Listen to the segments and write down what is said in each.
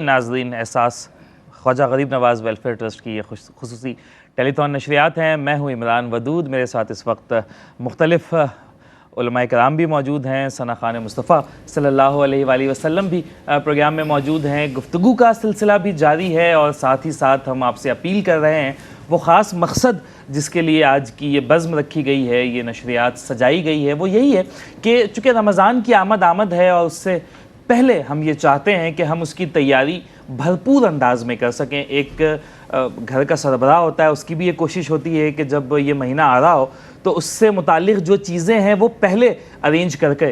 ناظرین، احساس خواجہ غریب نواز welfare trust کی یہ خصوصی ٹیلی تھون نشریات ہیں۔ میں ہوں عمران ودود، میرے ساتھ اس وقت مختلف علماء کرام بھی موجود ہیں، ثنا خان مصطفیٰ صلی اللہ علیہ وآلہ وسلم بھی پروگرام میں موجود ہیں۔ گفتگو کا سلسلہ بھی جاری ہے اور ساتھ ہی ساتھ ہم آپ سے اپیل کر رہے ہیں، وہ خاص مقصد جس کے لیے آج کی یہ بزم رکھی گئی ہے، یہ نشریات سجائی گئی ہے، وہ یہی ہے کہ چونکہ رمضان کی آمد ہے اور اس سے پہلے ہم یہ چاہتے ہیں کہ ہم اس کی تیاری بھرپور انداز میں کر سکیں۔ ایک گھر کا سربراہ ہوتا ہے، اس کی بھی یہ کوشش ہوتی ہے کہ جب یہ مہینہ آ رہا ہو تو اس سے متعلق جو چیزیں ہیں وہ پہلے ارینج کر کے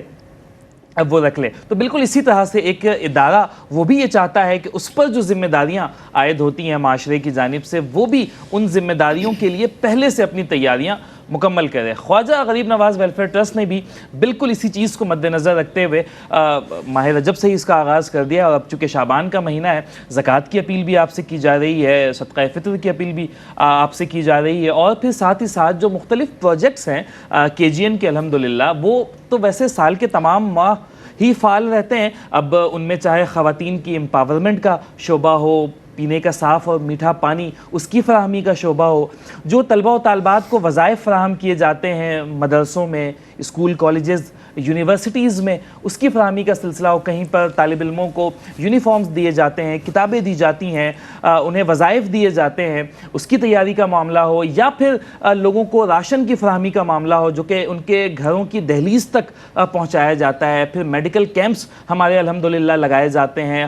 اب وہ رکھ لے۔ تو بالکل اسی طرح سے ایک ادارہ وہ بھی یہ چاہتا ہے کہ اس پر جو ذمہ داریاں عائد ہوتی ہیں معاشرے کی جانب سے، وہ بھی ان ذمہ داریوں کے لیے پہلے سے اپنی تیاریاں مکمل کرے۔ خواجہ غریب نواز ویلفیئر ٹرسٹ نے بھی بالکل اسی چیز کو مد نظر رکھتے ہوئے ماہ رجب سے ہی اس کا آغاز کر دیا، اور اب چونکہ شعبان کا مہینہ ہے، زکوٰۃ کی اپیل بھی آپ سے کی جا رہی ہے، صدقہ فطر کی اپیل بھی آپ سے کی جا رہی ہے، اور پھر ساتھ ہی ساتھ جو مختلف پروجیکٹس ہیں KGN کے الحمدللہ، وہ تو ویسے سال کے تمام ماہ ہی فعال رہتے ہیں۔ اب ان میں چاہے خواتین کی امپاورمنٹ کا شعبہ ہو، پینے کا صاف اور میٹھا پانی اس کی فراہمی کا شعبہ ہو، جو طلبہ و طالبات کو وظائف فراہم کیے جاتے ہیں مدرسوں میں، اسکول کالجز یونیورسٹیز میں، اس کی فراہمی کا سلسلہ ہو، کہیں پر طالب علموں کو یونیفارمز دیے جاتے ہیں، کتابیں دی جاتی ہیں، انہیں وظائف دیے جاتے ہیں، اس کی تیاری کا معاملہ ہو، یا پھر لوگوں کو راشن کی فراہمی کا معاملہ ہو جو کہ ان کے گھروں کی دہلیز تک پہنچایا جاتا ہے، پھر میڈیکل کیمپس ہمارے الحمدللہ لگائے جاتے ہیں،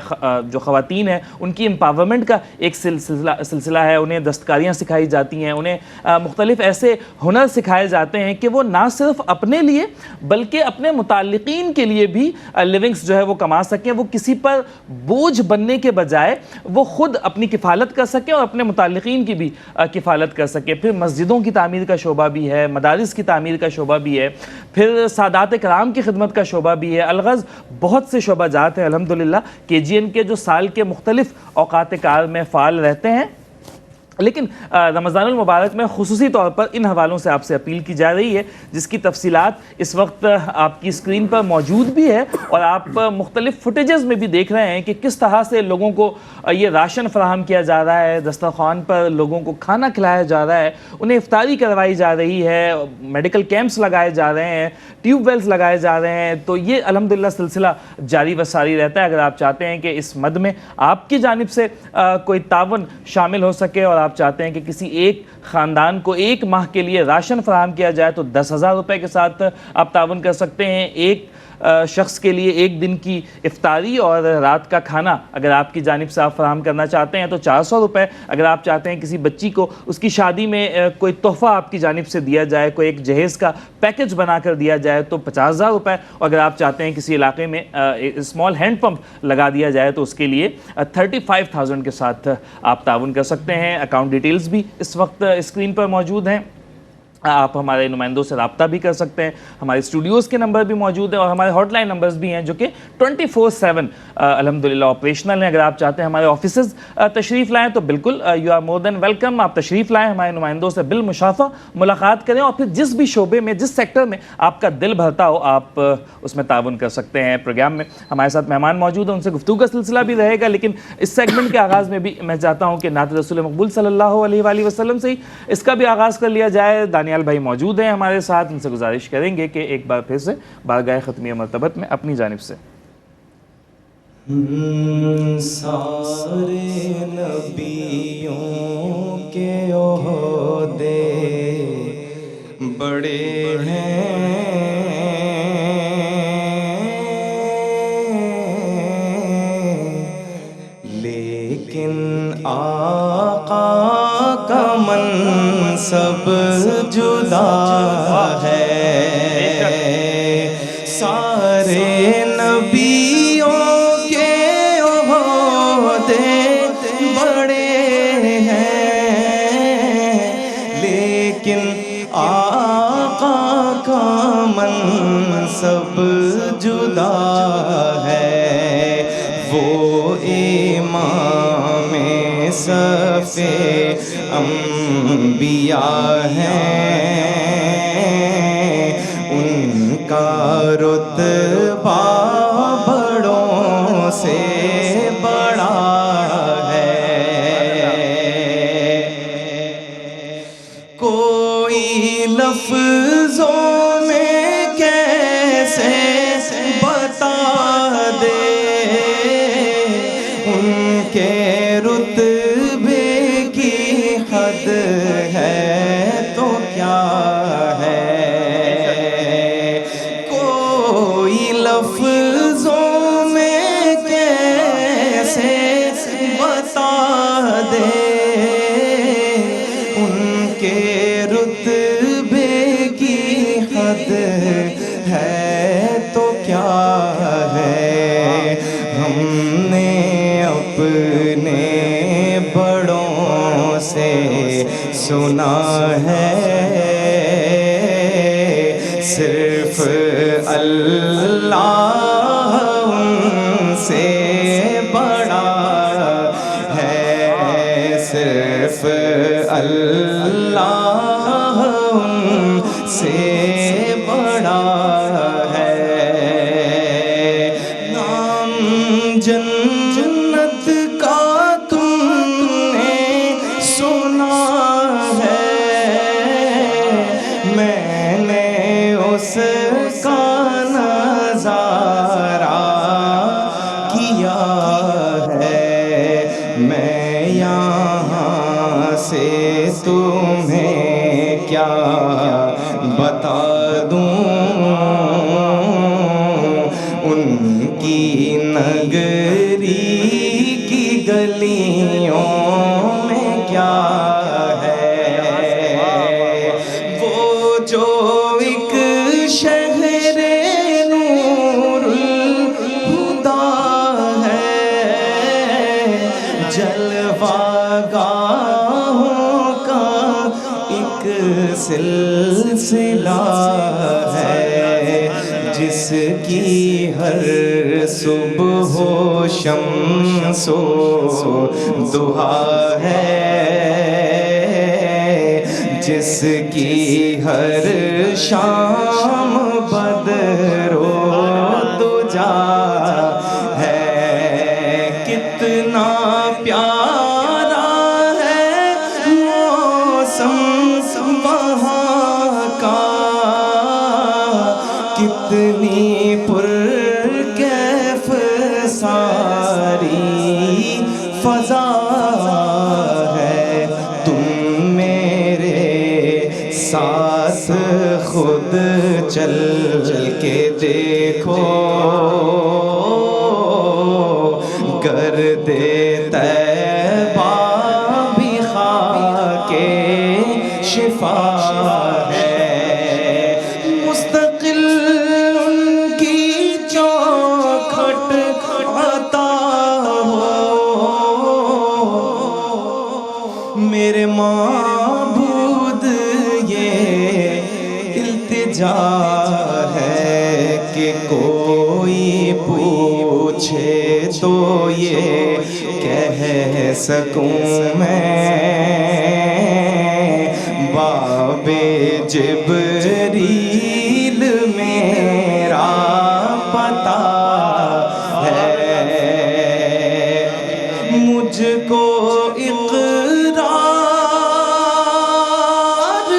جو خواتین ہیں ان کی امپاورمنٹ کا ایک سلسلہ ہے، انہیں دستکاریاں سکھائی جاتی ہیں، انہیں مختلف ایسے ہنر سکھائے جاتے ہیں کہ وہ نہ صرف اپنے لیے بلکہ اپنے متعلقین کے لیے بھی لیونگز جو ہے وہ کما سکیں، وہ کسی پر بوجھ بننے کے بجائے وہ خود اپنی کفالت کر سکیں اور اپنے متعلقین کی بھی کفالت کر سکیں۔ پھر مسجدوں کی تعمیر کا شعبہ بھی ہے، مدارس کی تعمیر کا شعبہ بھی ہے، پھر سادات کرام کی خدمت کا شعبہ بھی ہے، الغرض بہت سے شعبہ جات ہیں الحمدللہ KGN کے جو سال کے مختلف اوقات کار میں فعال رہتے ہیں۔ لیکن رمضان المبارک میں خصوصی طور پر ان حوالوں سے آپ سے اپیل کی جا رہی ہے، جس کی تفصیلات اس وقت آپ کی اسکرین پر موجود بھی ہے، اور آپ مختلف فوٹیجز میں بھی دیکھ رہے ہیں کہ کس طرح سے لوگوں کو یہ راشن فراہم کیا جا رہا ہے، دسترخوان پر لوگوں کو کھانا کھلایا جا رہا ہے، انہیں افطاری کروائی جا رہی ہے، میڈیکل کیمپس لگائے جا رہے ہیں، ٹیوب ویلز لگائے جا رہے ہیں۔ تو یہ الحمدللہ سلسلہ جاری و ساری رہتا ہے۔ اگر آپ چاہتے ہیں کہ اس مد میں آپ کی جانب سے کوئی تعاون شامل ہو سکے اور آپ چاہتے ہیں کہ کسی ایک خاندان کو ایک ماہ کے لیے راشن فراہم کیا جائے، تو 10,000 روپے کے ساتھ آپ تعاون کر سکتے ہیں۔ ایک شخص کے لیے ایک دن کی افطاری اور رات کا کھانا اگر آپ کی جانب سے آپ فراہم کرنا چاہتے ہیں تو 400 روپے۔ اگر آپ چاہتے ہیں کسی بچی کو اس کی شادی میں کوئی تحفہ آپ کی جانب سے دیا جائے، کوئی ایک جہیز کا پیکج بنا کر دیا جائے تو 50,000 روپے، اور اگر آپ چاہتے ہیں کسی علاقے میں اسمال ہینڈ پمپ لگا دیا جائے تو اس کے لیے 35,000 کے ساتھ آپ تعاون کر سکتے ہیں۔ اکاؤنٹ ڈیٹیلز بھی اس وقت اسکرین پر موجود ہیں، آپ ہمارے نمائندوں سے رابطہ بھی کر سکتے ہیں، ہمارے اسٹوڈیوز کے نمبر بھی موجود ہیں، اور ہمارے ہاٹ لائن نمبرز بھی ہیں جو کہ 24/7 الحمدللہ آپریشنل ہیں۔ اگر آپ چاہتے ہیں ہمارے آفیسز تشریف لائیں تو بالکل you are more than welcome, آپ تشریف لائیں، ہمارے نمائندوں سے بالمشافہ ملاقات کریں، اور پھر جس بھی شعبے میں، جس سیکٹر میں آپ کا دل بھرتا ہو آپ اس میں تعاون کر سکتے ہیں۔ پروگرام میں ہمارے ساتھ مہمان موجود ہیں، ان سے گفتگو کا سلسلہ بھی رہے گا، لیکن اس سیگمنٹ کے آغاز میں بھی میں چاہتا ہوں کہ نعت رسول مقبول صلی اللہ علیہ وآلہ وسلم سے ہی اس کا بھی آغاز کر لیا جائے۔ دانیال بھائی موجود ہیں ہمارے ساتھ، ان سے گزارش کریں گے کہ ایک بار پھر سے بارگاہ ختمیہ مرتبت میں اپنی جانب سے سارے نبیوں کے عہدے بڑے ہیں، لیکن آقا کا منصب جدا ہے۔ سارے نبیوں کے عہدے بڑے ہیں، لیکن آقا کا منصب جدا ہے۔ وہ امام صف انبیاء ہیں، ان کا رتبہ بڑوں سے بڑا کوئی لفظوں میں کیسے بتا دے ان کے رتبے کی حد ہے تو کیا ہے، کوئی لفظوں میں کیسے بتا دے ان کے رتبے کی حد ہے تو کیا ہے، ہم نے اپنے بڑوں سے سنا ہے صرف اللہ ان سے بڑا ہے، صرف اللہ ان سے بڑا ہے، نام جنت کا تم نے سنا ہے، میں نے اس کا نظارہ کیا ہے، میں یہاں سے تمہیں کیا بتا دوں، ان کی نگری کی گلیوں میں کیا ہے، وہ جو ایک شہر نور الہدیٰ ہے، جلوہ گاہوں کا ایک سلسلہ ہے، جس کی ہر صبح و شمس و ضحیٰ ہے، جس کی ہر شام بدر و دجا ہے، کتنا پیارا ہے موسم وہاں کا، کتنی پرکیف ساری فضا ہے، تم میرے ساتھ خود چل کے دیکھو، گرد طیبہ بھی خاک شفا ہے، مستقل ان کی چوکھٹ عطا ہو، میرے معبود یہ التجا ہے کہ کوئی پوچھے تو یہ کہہ سکوں میں، باب جبریل میرا پتہ ہے، مجھ کو اقرار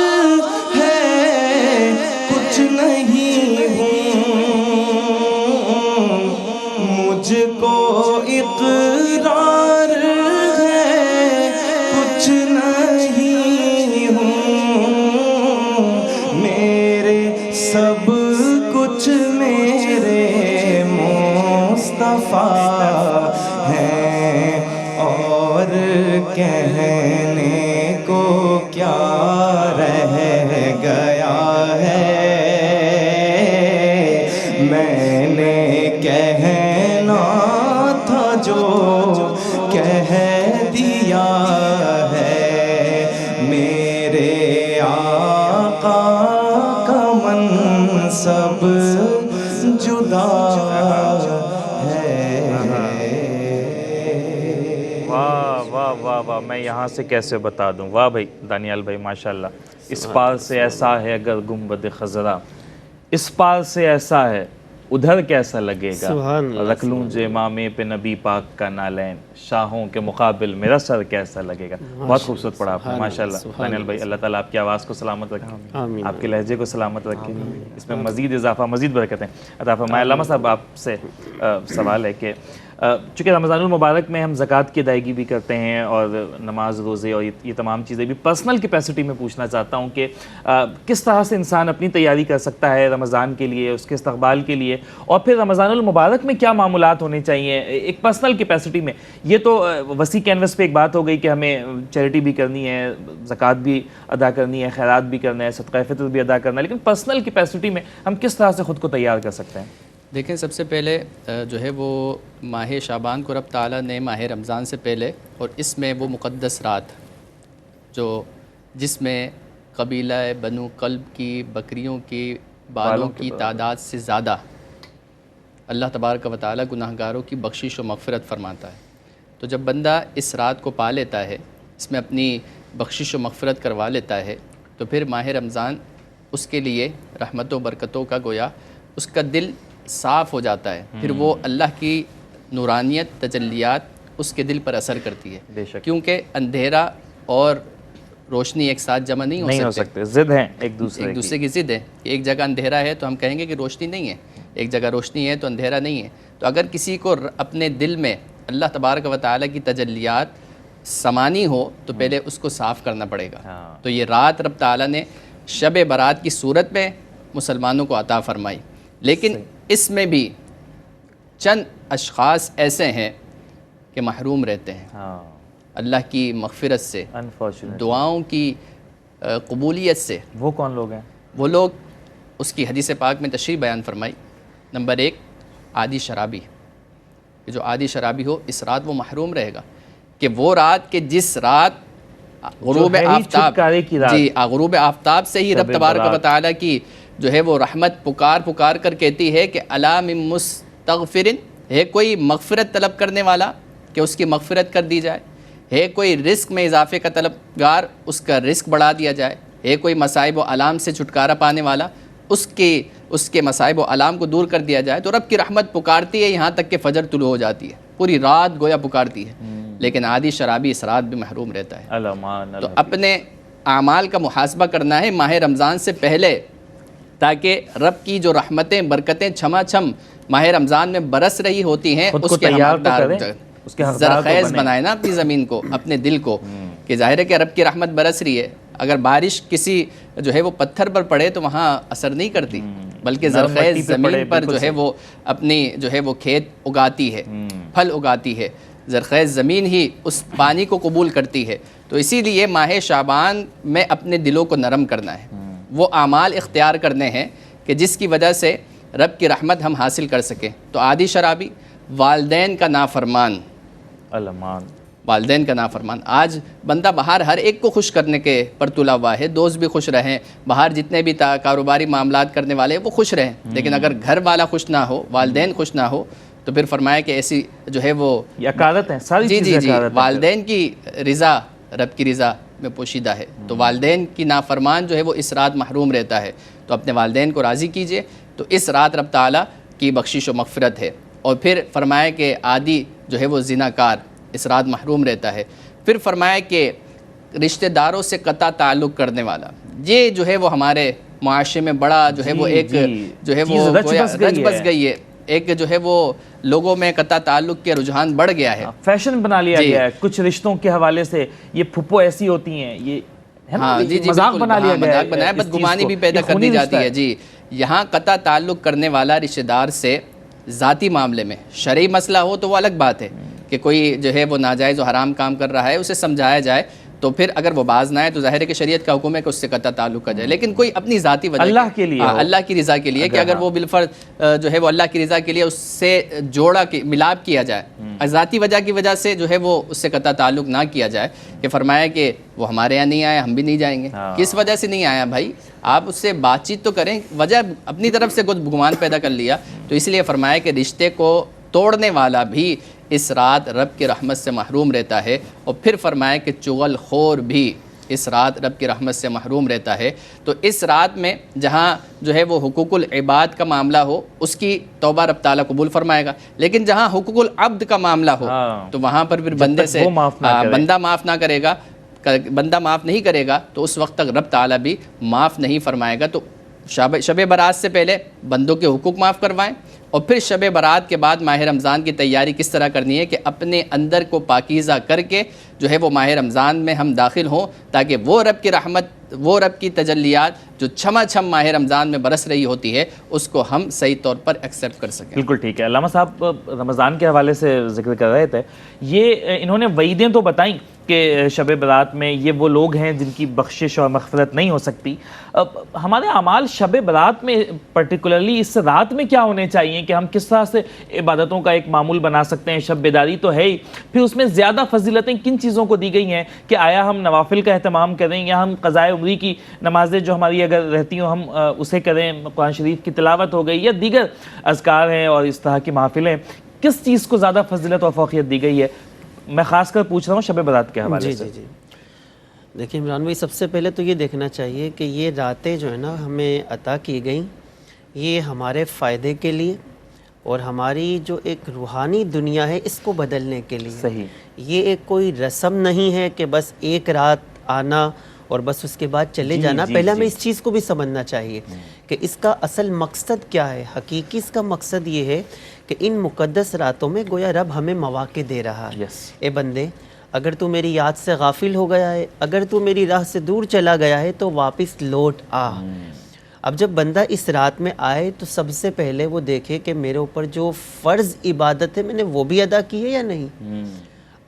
ہے کچھ نہیں ہوں، مجھ کو اقرار ہے کچھ نہیں ہوں، میرے سب کچھ میرے مصطفیٰ ہیں، اور کہنے کو کیا رہ گیا ہے، میں نے کہنا تھا جو کہہ دیا ہے، میرے آقا کا منصب جدا ہے۔ واہ واہ واہ واہ، میں یہاں سے کیسے بتا دوں، واہ بھائی دانیال بھائی ماشاءاللہ، اس پال سے ایسا ہے اگر گنبد خضرا، اس پال سے ایسا ہے ادھر کیسا لگے گا، سبحان اللہ، رکھ لوں جو امامے پہ نبی پاک کا نالین، شاہوں کے مقابل میرا سر کیسا لگے گا. بہت خوبصورت پڑھا آپ نے ماشاء اللہ. دانیال بھائی اللہ تعالیٰ آپ کی آواز کو سلامت رکھے، آمین. آپ کے لہجے کو سلامت رکھے، اس میں مزید اضافہ، مزید برکتیں عطا فرمائے. علامہ صاحب آپ سے سوال ہے کہ چونکہ رمضان المبارک میں ہم زکوٰۃ کی ادائیگی بھی کرتے ہیں اور نماز روزے اور یہ تمام چیزیں بھی، پرسنل کیپیسٹی میں پوچھنا چاہتا ہوں کہ کس طرح سے انسان اپنی تیاری کر سکتا ہے رمضان کے لیے، اس کے استقبال کے لیے، اور پھر رمضان المبارک میں کیا معمولات ہونے چاہیے ایک پرسنل کیپیسٹی میں. یہ تو وسیع کینوس پہ ایک بات ہو گئی کہ ہمیں چیریٹی بھی کرنی ہے، زکوٰۃ بھی ادا کرنی ہے، خیرات بھی کرنا ہے، صدقہ فطر بھی ادا کرنا ہے، لیکن پرسنل کیپیسٹی میں ہم کس طرح سے خود کو تیار کر سکتے ہیں؟ دیکھیں، سب سے پہلے جو ہے وہ ماہ شعبان کو رب تعالیٰ نے ماہ رمضان سے پہلے، اور اس میں وہ مقدس رات جس میں قبیلہ بنو کلب کی بکریوں کی بالوں کی تعداد سے زیادہ اللہ تبارک و تعالیٰ گناہگاروں کی بخشش و مغفرت فرماتا ہے. تو جب بندہ اس رات کو پا لیتا ہے، اس میں اپنی بخشش و مغفرت کروا لیتا ہے، تو پھر ماہ رمضان اس کے لیے رحمت و برکتوں کا گویا اس کا دل صاف ہو جاتا ہے. پھر وہ اللہ کی نورانیت تجلیات اس کے دل پر اثر کرتی ہے. بے شک. کیونکہ اندھیرا اور روشنی ایک ساتھ جمع نہیں ہو سکتے، ضد ہیں ایک دوسرے کی ضد ہے. ایک جگہ اندھیرا ہے تو ہم کہیں گے کہ روشنی نہیں ہے، ایک جگہ روشنی ہے تو اندھیرا نہیں ہے. تو اگر کسی کو اپنے دل میں اللہ تبارک و تعالیٰ کی تجلیات سمانی ہو تو پہلے اس کو صاف کرنا پڑے گا. تو یہ رات رب تعالیٰ نے شب برات کی صورت میں مسلمانوں کو عطا فرمائی. لیکن اس میں بھی چند اشخاص ایسے ہیں کہ محروم رہتے ہیں اللہ کی مغفرت سے، دعاؤں کی قبولیت سے. وہ کون لوگ ہیں؟ وہ لوگ اس کی حدیث پاک میں تشریح بیان فرمائی. نمبر 1، عادی شرابی. کہ جو عادی شرابی ہو، اس رات وہ محروم رہے گا. کہ وہ رات کہ جس رات غروب آفتاب، غروب آفتاب سے ہی رب تبارک و تعالیٰ کی جو ہے وہ رحمت پکار کر کہتی ہے کہ الا من مستغفر، ہے کوئی مغفرت طلب کرنے والا کہ اس کی مغفرت کر دی جائے، ہے کوئی رزق میں اضافے کا طلبگار اس کا رزق بڑھا دیا جائے، ہے کوئی مصائب و علام سے چھٹکارا پانے والا اس کے مصائب و علام کو دور کر دیا جائے. تو رب کی رحمت پکارتی ہے یہاں تک کہ فجر طلوع ہو جاتی ہے، پوری رات گویا پکارتی ہے. لیکن عادی شرابی اس رات بھی محروم رہتا ہے. تو اپنے اعمال کا محاسبہ کرنا ہے ماہ رمضان سے پہلے، تاکہ رب کی جو رحمتیں برکتیں چھما چھم ماہ رمضان میں برس رہی ہوتی ہیں اس کے زرخیز بنائے نا اپنی زمین کو، اپنے دل کو. کہ ظاہر ہے کہ رب کی رحمت برس رہی ہے، اگر بارش کسی جو ہے وہ پتھر پر پڑے تو وہاں اثر نہیں کرتی، بلکہ زرخیز زمین پر جو ہے وہ اپنی جو ہے وہ کھیت اگاتی ہے، پھل اگاتی ہے. زرخیز زمین ہی اس پانی کو قبول کرتی ہے. تو اسی لیے ماہ شعبان میں اپنے دلوں کو نرم کرنا ہے، وہ اعمال اختیار کرنے ہیں کہ جس کی وجہ سے رب کی رحمت ہم حاصل کر سکیں. تو عادی شرابی، والدین کا نافرمان، والدین کا نافرمان. آج بندہ باہر ہر ایک کو خوش کرنے کے پر تلا ہوا ہے، دوست بھی خوش رہیں، باہر جتنے بھی کاروباری معاملات کرنے والے وہ خوش رہیں، لیکن اگر گھر والا خوش نہ ہو، والدین خوش نہ ہو، تو پھر فرمایا کہ ایسی جو ہے وہ عقادت ہے. ساری چیزیں والدین کی رضا رب کی رضا میں پوشیدہ ہے. تو والدین کی نافرمان جو ہے وہ اس رات محروم رہتا ہے. تو اپنے والدین کو راضی کیجئے. تو اس رات رب تعالیٰ کی بخشش و مغفرت ہے. اور پھر فرمایا کہ عادی جو ہے وہ زناکار اس رات محروم رہتا ہے. پھر فرمایا کہ رشتہ داروں سے قطع تعلق کرنے والا، یہ جو ہے وہ ہمارے معاشرے میں بڑا جو ہے وہ ایک جو ہے وہ رچ بس گئی ہے. ایک جو ہے وہ لوگوں میں قطع تعلق کے رجحان بڑھ گیا ہے، فیشن بنا لیا گیا ہے. کچھ رشتوں کے حوالے سے یہ پھپھو ایسی ہوتی ہیں، یہ مذاق بنا لیا گیا ہے، بدگمانی بھی پیدا کر دی جاتی ہے. جی، یہاں قطع تعلق کرنے والا رشتہ دار سے ذاتی معاملے میں، شرعی مسئلہ ہو تو وہ الگ بات ہے کہ کوئی جو ہے وہ ناجائز و حرام کام کر رہا ہے، اسے سمجھایا جائے، تو پھر اگر وہ باز نہ آئے تو ظاہر ہے کہ شریعت کا حکم ہے کہ اس سے قطع تعلق کا جائے. لیکن کوئی اپنی ذاتی وجہ اللہ کے لیے، اللہ کی رضا کے لیے، کہ اگر وہ بالفرض جو ہے وہ اللہ کی رضا کے لیے اس سے جوڑا ملاپ کیا جائے، ذاتی وجہ سے جو ہے وہ اس سے قطع تعلق نہ کیا جائے. کہ فرمایا کہ وہ ہمارے یہاں نہیں آیا، ہم بھی نہیں جائیں گے. کس وجہ سے نہیں آیا بھائی؟ آپ اس سے بات چیت تو کریں، وجہ اپنی طرف سے کچھ گمان پیدا کر لیا. تو اس لیے فرمایا کہ رشتے کو توڑنے والا بھی اس رات رب کی رحمت سے محروم رہتا ہے. اور پھر فرمایا کہ چغل خور بھی اس رات رب کی رحمت سے محروم رہتا ہے، تو اس رات میں جہاں جو ہے وہ حقوق العباد کا معاملہ ہو اس کی توبہ رب تعالیٰ قبول فرمائے گا، لیکن جہاں حقوق العبد کا معاملہ ہو تو وہاں پر پھر بندے سے بندہ معاف نہ کرے گا، بندہ معاف نہیں کرے گا تو اس وقت تک رب تعالیٰ بھی معاف نہیں فرمائے گا۔ تو شب برات سے پہلے بندوں کے حقوق معاف کروائیں، اور پھر شب برات کے بعد ماہ رمضان کی تیاری کس طرح کرنی ہے کہ اپنے اندر کو پاکیزہ کر کے جو ہے وہ ماہ رمضان میں ہم داخل ہوں، تاکہ وہ رب کی رحمت، وہ رب کی تجلیات جو چھما چھم ماہ رمضان میں برس رہی ہوتی ہے اس کو ہم صحیح طور پر ایکسیپٹ کر سکیں۔ بالکل ٹھیک ہے۔ علامہ صاحب رمضان کے حوالے سے ذکر کر رہے تھے، یہ انہوں نے وعیدیں تو بتائیں کہ شب برات میں یہ وہ لوگ ہیں جن کی بخشش اور مغفرت نہیں ہو سکتی۔ ہمارے اعمال شب برات میں پرٹیکولرلی اس رات میں کیا ہونے چاہیے کہ ہم کس طرح سے عبادتوں کا ایک معمول بنا سکتے ہیں؟ شب بیداری تو ہے ہی، پھر اس میں زیادہ فضیلتیں کن چیزوں کو دی گئی ہیں کہ آیا ہم نوافل کا اہتمام کریں یا ہم قضائے عمری کی نمازیں جو ہماری اگر رہتی ہوں ہم اسے کریں، قرآن شریف کی تلاوت ہو گئی یا دیگر اذکار ہیں اور اس طرح کی محافلیں، کس چیز کو زیادہ فضیلت اور فوقیت دی گئی ہے؟ میں خاص کر پوچھ رہا ہوں شب برات کے حوالے سے۔ جی دیکھیں عمران بھائی، سب سے پہلے تو یہ دیکھنا چاہیے کہ یہ راتیں جو ہے نا ہمیں عطا کی گئیں، یہ ہمارے فائدے کے لیے اور ہماری جو ایک روحانی دنیا ہے اس کو بدلنے کے لیے۔ صحیح۔ یہ ایک کوئی رسم نہیں ہے کہ بس ایک رات آنا اور بس اس کے بعد چلے جانا۔ پہلے ہمیں اس چیز کو بھی سمجھنا چاہیے کہ اس کا اصل مقصد کیا ہے۔ حقیقی اس کا مقصد یہ ہے کہ ان مقدس راتوں میں گویا رب ہمیں مواقع دے رہا ہے۔ اے بندے، اگر تو میری یاد سے غافل ہو گیا ہے، اگر تو میری راہ سے دور چلا گیا ہے تو واپس لوٹ آ۔ اب جب بندہ اس رات میں آئے تو سب سے پہلے وہ دیکھے کہ میرے اوپر جو فرض عبادت ہے میں نے وہ بھی ادا کی ہے یا نہیں۔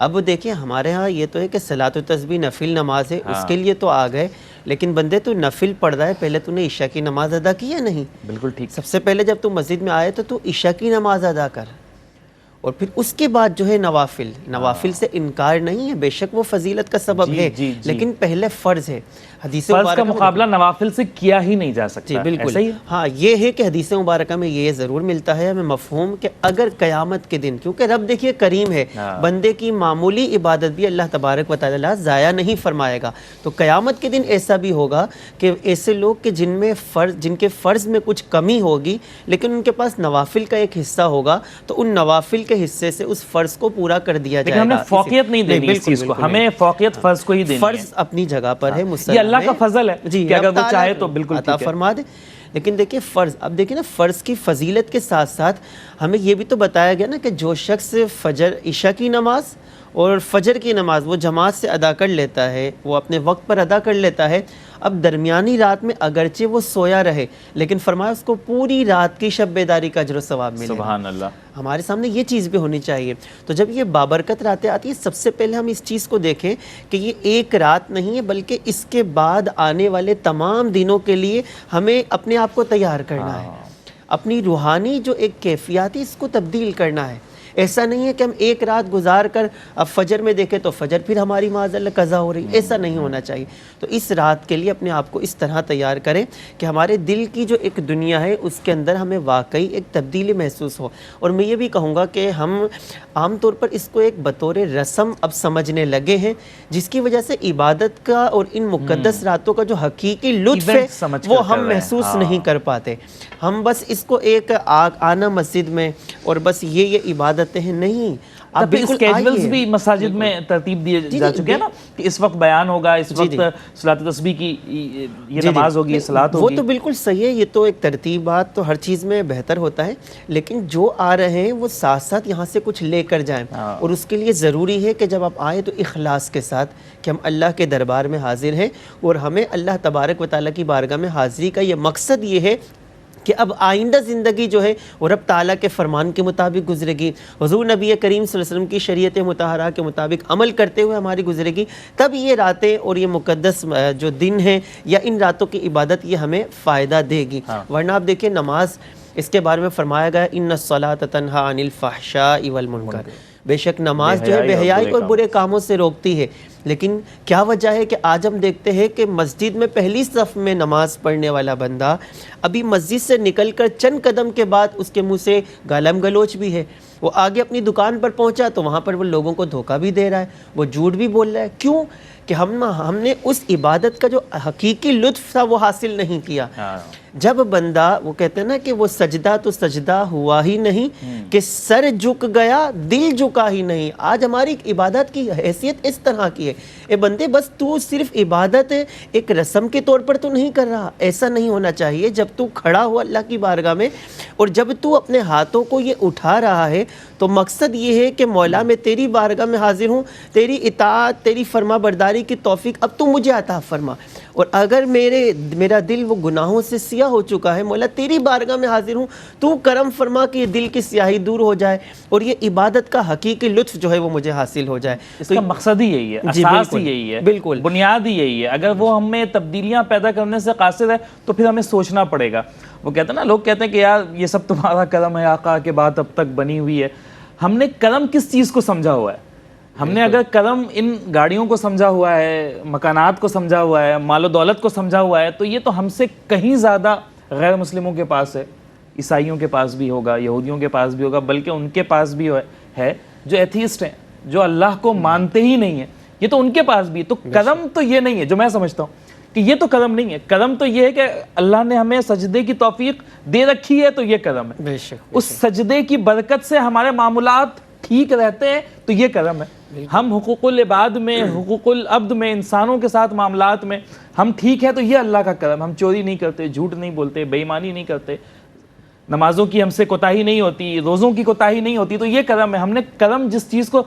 اب دیکھیں ہمارے ہاں یہ تو ہے کہ صلاۃ و تسبیح نفل نماز ہے، اس کے لیے تو آ گئے، لیکن بندے تو نفل پڑھ رہا ہے، پہلے تو نے عشاء کی نماز ادا کی یا نہیں؟ بالکل ٹھیک۔ سب سے پہلے جب تو مسجد میں آئے تو عشاء کی نماز ادا کر، اور پھر اس کے بعد جو ہے نوافل سے انکار نہیں ہے، بے شک وہ فضیلت کا سبب ہے، لیکن پہلے فرض ہے۔ حدیث فرض کا مبارکہ مقابلہ نوافل سے کیا ہی نہیں جا سکتا۔ جی بالکل، ہاں یہ ہے کہ حدیث مبارکہ میں یہ ضرور ملتا ہے ہمیں مفہوم کہ اگر قیامت کے دن، کیونکہ رب دیکھیے کریم ہے، بندے کی معمولی عبادت بھی اللہ تبارک و تعالیٰ ضائع نہیں فرمائے گا، تو قیامت کے دن ایسا بھی ہوگا کہ ایسے لوگ کہ جن کے فرض میں کچھ کمی ہوگی لیکن ان کے پاس نوافل کا ایک حصہ ہوگا، تو ان نوافل کے حصے سے اس فرض کو پورا کر دیا جائے گا۔ لیکن ہمیں فوقیت نہیں دینی اس چیز کو، ہمیں فوقیت فرض کو ہی دینی ہے۔ فرض اپنی جگہ پر ہے، یہ اللہ کا فضل ہے کہ اگر وہ چاہے تو بالکل عطا فرما دے۔ لیکن دیکھیں فرض، اب دیکھیں نا فرض کی فضیلت کے ساتھ ساتھ ہمیں یہ بھی تو بتایا گیا نا کہ جو شخص عشاء کی نماز اور فجر کی نماز وہ جماعت سے ادا کر لیتا ہے، وہ اپنے وقت پر ادا کر لیتا ہے، اب درمیانی رات میں اگرچہ وہ سویا رہے لیکن فرمایا اس کو پوری رات کی شب بیداری کا اجر و ثواب ملے گا۔ سبحان اللہ۔ ہمارے سامنے یہ چیز بھی ہونی چاہیے۔ تو جب یہ بابرکت راتیں آتی ہیں، سب سے پہلے ہم اس چیز کو دیکھیں کہ یہ ایک رات نہیں ہے بلکہ اس کے بعد آنے والے تمام دنوں کے لیے ہمیں اپنے آپ کو تیار کرنا ہے، اپنی روحانی جو ایک کیفیات ہے اس کو تبدیل کرنا ہے۔ ایسا نہیں ہے کہ ہم ایک رات گزار کر اب فجر میں دیکھیں تو فجر پھر ہماری معاذ اللہ قضا ہو رہی، ایسا نہیں ہونا چاہیے۔ تو اس رات کے لیے اپنے آپ کو اس طرح تیار کریں کہ ہمارے دل کی جو ایک دنیا ہے اس کے اندر ہمیں واقعی ایک تبدیلی محسوس ہو۔ اور میں یہ بھی کہوں گا کہ ہم عام طور پر اس کو ایک بطور رسم اب سمجھنے لگے ہیں، جس کی وجہ سے عبادت کا اور ان مقدس راتوں کا جو حقیقی لطف ہے وہ ہم محسوس نہیں کر پاتے۔ ہم بس اس کو ایک آنا مسجد میں اور بس یہ عبادتیں ہیں، نہیں۔ اب اسکیجولز بھی مساجد میں ترتیب دیے جا چکے ہیں نا کہ اس وقت بیان ہوگا، اس وقت صلاۃ تسبیح کی یہ نماز ہوگی، صلاۃ ہوگی۔ وہ تو بالکل صحیح ہے، یہ تو ایک ترتیبات تو ہر چیز میں بہتر ہوتا ہے، لیکن جو آ رہے ہیں وہ ساتھ ساتھ یہاں سے کچھ لے کر جائیں، اور اس کے لیے ضروری ہے کہ جب آپ آئیں تو اخلاص کے ساتھ کہ ہم اللہ کے دربار میں حاضر ہیں، اور ہمیں اللہ تبارک و تعالیٰ کی بارگاہ میں حاضری کا یہ مقصد یہ ہے کہ اب آئندہ زندگی جو ہے وہ رب تعالیٰ کے فرمان کے مطابق گزرے گی، حضور نبی کریم صلی اللہ علیہ وسلم کی شریعت مطہرہ کے مطابق عمل کرتے ہوئے ہماری گزرے گی، تب یہ راتیں اور یہ مقدس جو دن ہیں یا ان راتوں کی عبادت یہ ہمیں فائدہ دے گی۔ ورنہ آپ دیکھیں نماز، اس کے بارے میں فرمایا گیا ان الصلاۃ تنہی عن الفحشاء والمنکر، بے شک نماز جو ہے بے حیائی اور برے کاموں سے روکتی ہے۔ لیکن کیا وجہ ہے کہ آج ہم دیکھتے ہیں کہ مسجد میں پہلی صف میں نماز پڑھنے والا بندہ ابھی مسجد سے نکل کر چند قدم کے بعد اس کے منہ سے گالم گلوچ بھی ہے، وہ آگے اپنی دکان پر پہنچا تو وہاں پر وہ لوگوں کو دھوکہ بھی دے رہا ہے، وہ جھوٹ بھی بول رہا ہے۔ کیوں کہ ہم نے اس عبادت کا جو حقیقی لطف تھا وہ حاصل نہیں کیا. جب بندہ وہ کہتے ہیں نا کہ وہ سجدہ تو سجدہ ہوا ہی نہیں کہ سر جھک گیا دل جھکا ہی نہیں. آج ہماری عبادت کی حیثیت اس طرح کی ہے. اے بندے بس تو صرف عبادت ایک رسم کے طور پر تو نہیں کر رہا, ایسا نہیں ہونا چاہیے. جب تو کھڑا ہو اللہ کی بارگاہ میں اور جب تو اپنے ہاتھوں کو یہ اٹھا رہا ہے تو مقصد یہ ہے کہ مولا میں تیری بارگاہ میں حاضر ہوں, تیری اطاعت تیری فرما برداری کی توفیق اب تو مجھے عطا فرما. اور اگر میرا دل وہ گناہوں سے سیاہ ہو چکا ہے, مولا تیری بارگاہ میں حاضر ہوں, تو کرم فرما کہ یہ دل کی سیاہی دور ہو جائے اور یہ عبادت کا حقیقی لطف جو ہے وہ مجھے حاصل ہو جائے. اس کا مقصد ہی یہی ہے, اساس ہی یہی ہے, بالکل بنیاد ہی یہی ہے. اگر وہ ہمیں تبدیلیاں پیدا کرنے سے قاصد ہے تو پھر ہمیں سوچنا پڑے گا. وہ کہتے ہیں نا, لوگ کہتے ہیں کہ یار یہ سب تمہارا کرم ہے آقا, کہ بات اب تک بنی ہوئی ہے. ہم نے کرم کس چیز کو سمجھا ہوا ہے؟ ہم نے اگر کرم ان گاڑیوں کو سمجھا ہوا ہے, مکانات کو سمجھا ہوا ہے, مال و دولت کو سمجھا ہوا ہے, تو یہ تو ہم سے کہیں زیادہ غیر مسلموں کے پاس ہے. عیسائیوں کے پاس بھی ہوگا, یہودیوں کے پاس بھی ہوگا, بلکہ ان کے پاس بھی ہے جو ایتھیسٹ ہیں, جو اللہ کو مانتے ہی نہیں ہیں. یہ تو ان کے پاس بھی. تو کرم تو یہ نہیں ہے جو میں سمجھتا ہوں کہ یہ تو کرم نہیں ہے. کرم تو یہ ہے کہ اللہ نے ہمیں سجدے کی توفیق دے رکھی ہے, تو یہ کرم ہے. اس سجدے کی برکت سے ہمارے معاملات ٹھیک رہتے ہیں, تو یہ کرم ہے. ہم حقوق العباد میں, حقوق العبد میں, انسانوں کے ساتھ معاملات میں ہم ٹھیک ہے, تو یہ اللہ کا کرم. ہم چوری نہیں کرتے, جھوٹ نہیں بولتے, بے ایمانی نہیں کرتے, نمازوں کی ہم سے کوتاہی نہیں ہوتی, روزوں کی کوتاہی نہیں ہوتی, تو یہ کرم ہے. ہم نے کرم جس چیز کو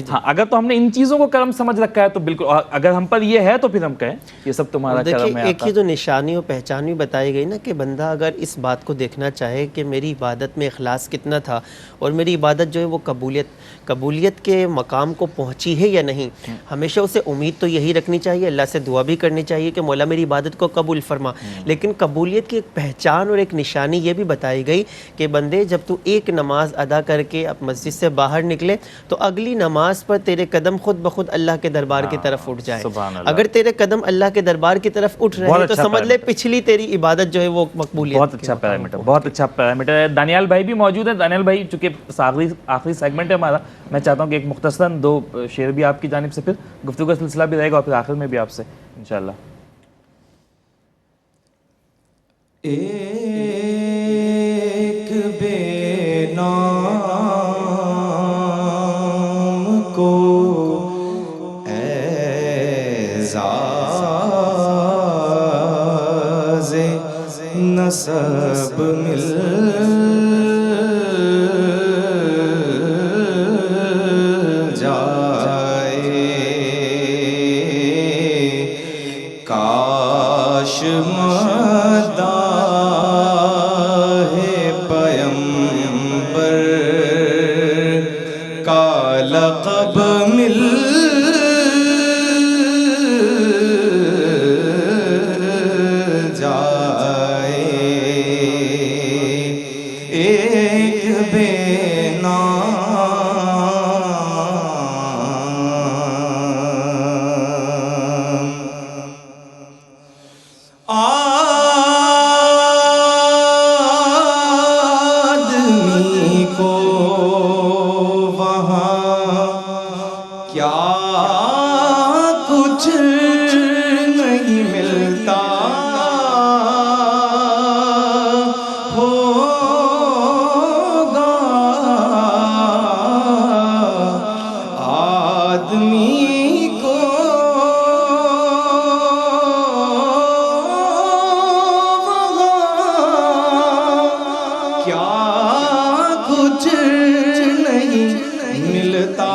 ہاں اگر تو ہم نے ان چیزوں کو کرم سمجھ رکھا ہے تو بالکل, اگر ہم پر یہ ہے تو پھر ہم کہیں یہ سب تمہارا کرم ہے. ایک ہی تو نشانی و پہچان بھی بتائی گئی نا کہ بندہ اگر اس بات کو دیکھنا چاہے کہ میری عبادت میں اخلاص کتنا تھا اور میری عبادت جو ہے وہ قبولیت کے مقام کو پہنچی ہے یا نہیں, ہمیشہ اسے امید تو یہی رکھنی چاہیے, اللہ سے دعا بھی کرنی چاہیے کہ مولا میری عبادت کو قبول فرما. لیکن قبولیت کی ایک پہچان اور ایک نشانی یہ بھی بتائی گئی کہ بندے جب تو ایک نماز ادا کر کے اب مسجد سے باہر نکلے تو اگلی نماز پر تیرے قدم خود بخود اللہ کے دربار کی طرف اٹھ جائے. اگر تیرے قدم اللہ کے دربار کی طرف اٹھ رہے ہیں تو سمجھ لے پچھلی تیری عبادت جو ہے وہ مقبولیت. بہت اچھا پیرامیٹر, بہت اچھا پیرامیٹر ہے. دانیال بھائی بھی موجود ہیں. دانیال بھائی, چونکہ آخری سیگمنٹ ہے ہمارا, میں چاہتا ہوں کہ ایک مختصراً 2 شعر بھی آپ کی جانب سے, پھر گفتگو کا سلسلہ بھی رہے گا, اور پھر آخر میں بھی آپ سے انشاءاللہ. ایک بے نام کو اعزاز نسب مل جائے, کاش مداح پیمبر کا لقب مل جائے. ایک بے آدمی کو وہاں کیا کچھ نہیں ملتا ہوگا, آدمی کو کیا کچھ نہیں ملتا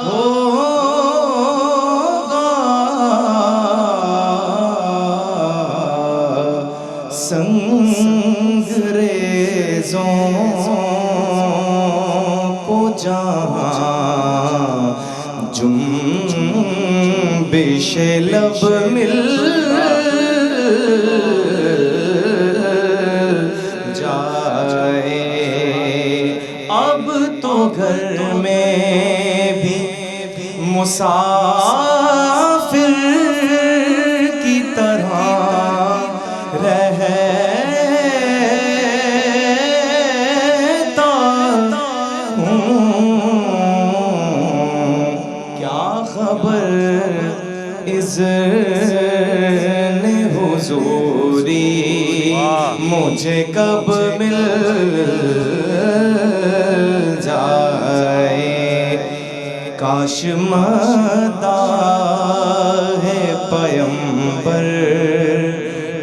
ہوگا, سنگریزوں کو جہاں جنبش لب مل جائے. اب تو گھر میں بھی مسافر کی طرح رہتا ہوں, حضوری مجھے کب مل جائے کاش مداح پیمبر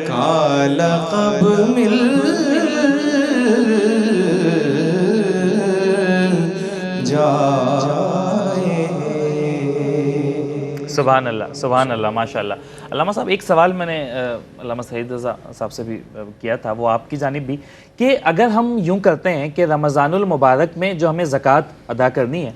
کا لقب مل جائے. سبحان اللہ سبحان اللہ ماشاء اللہ. علامہ صاحب ایک سوال میں نے علامہ سعید رضا صاحب سے بھی کیا تھا، وہ آپ کی جانب بھی، کہ اگر ہم یوں کرتے ہیں کہ رمضان المبارک میں جو ہمیں زکوٰۃ ادا کرنی ہے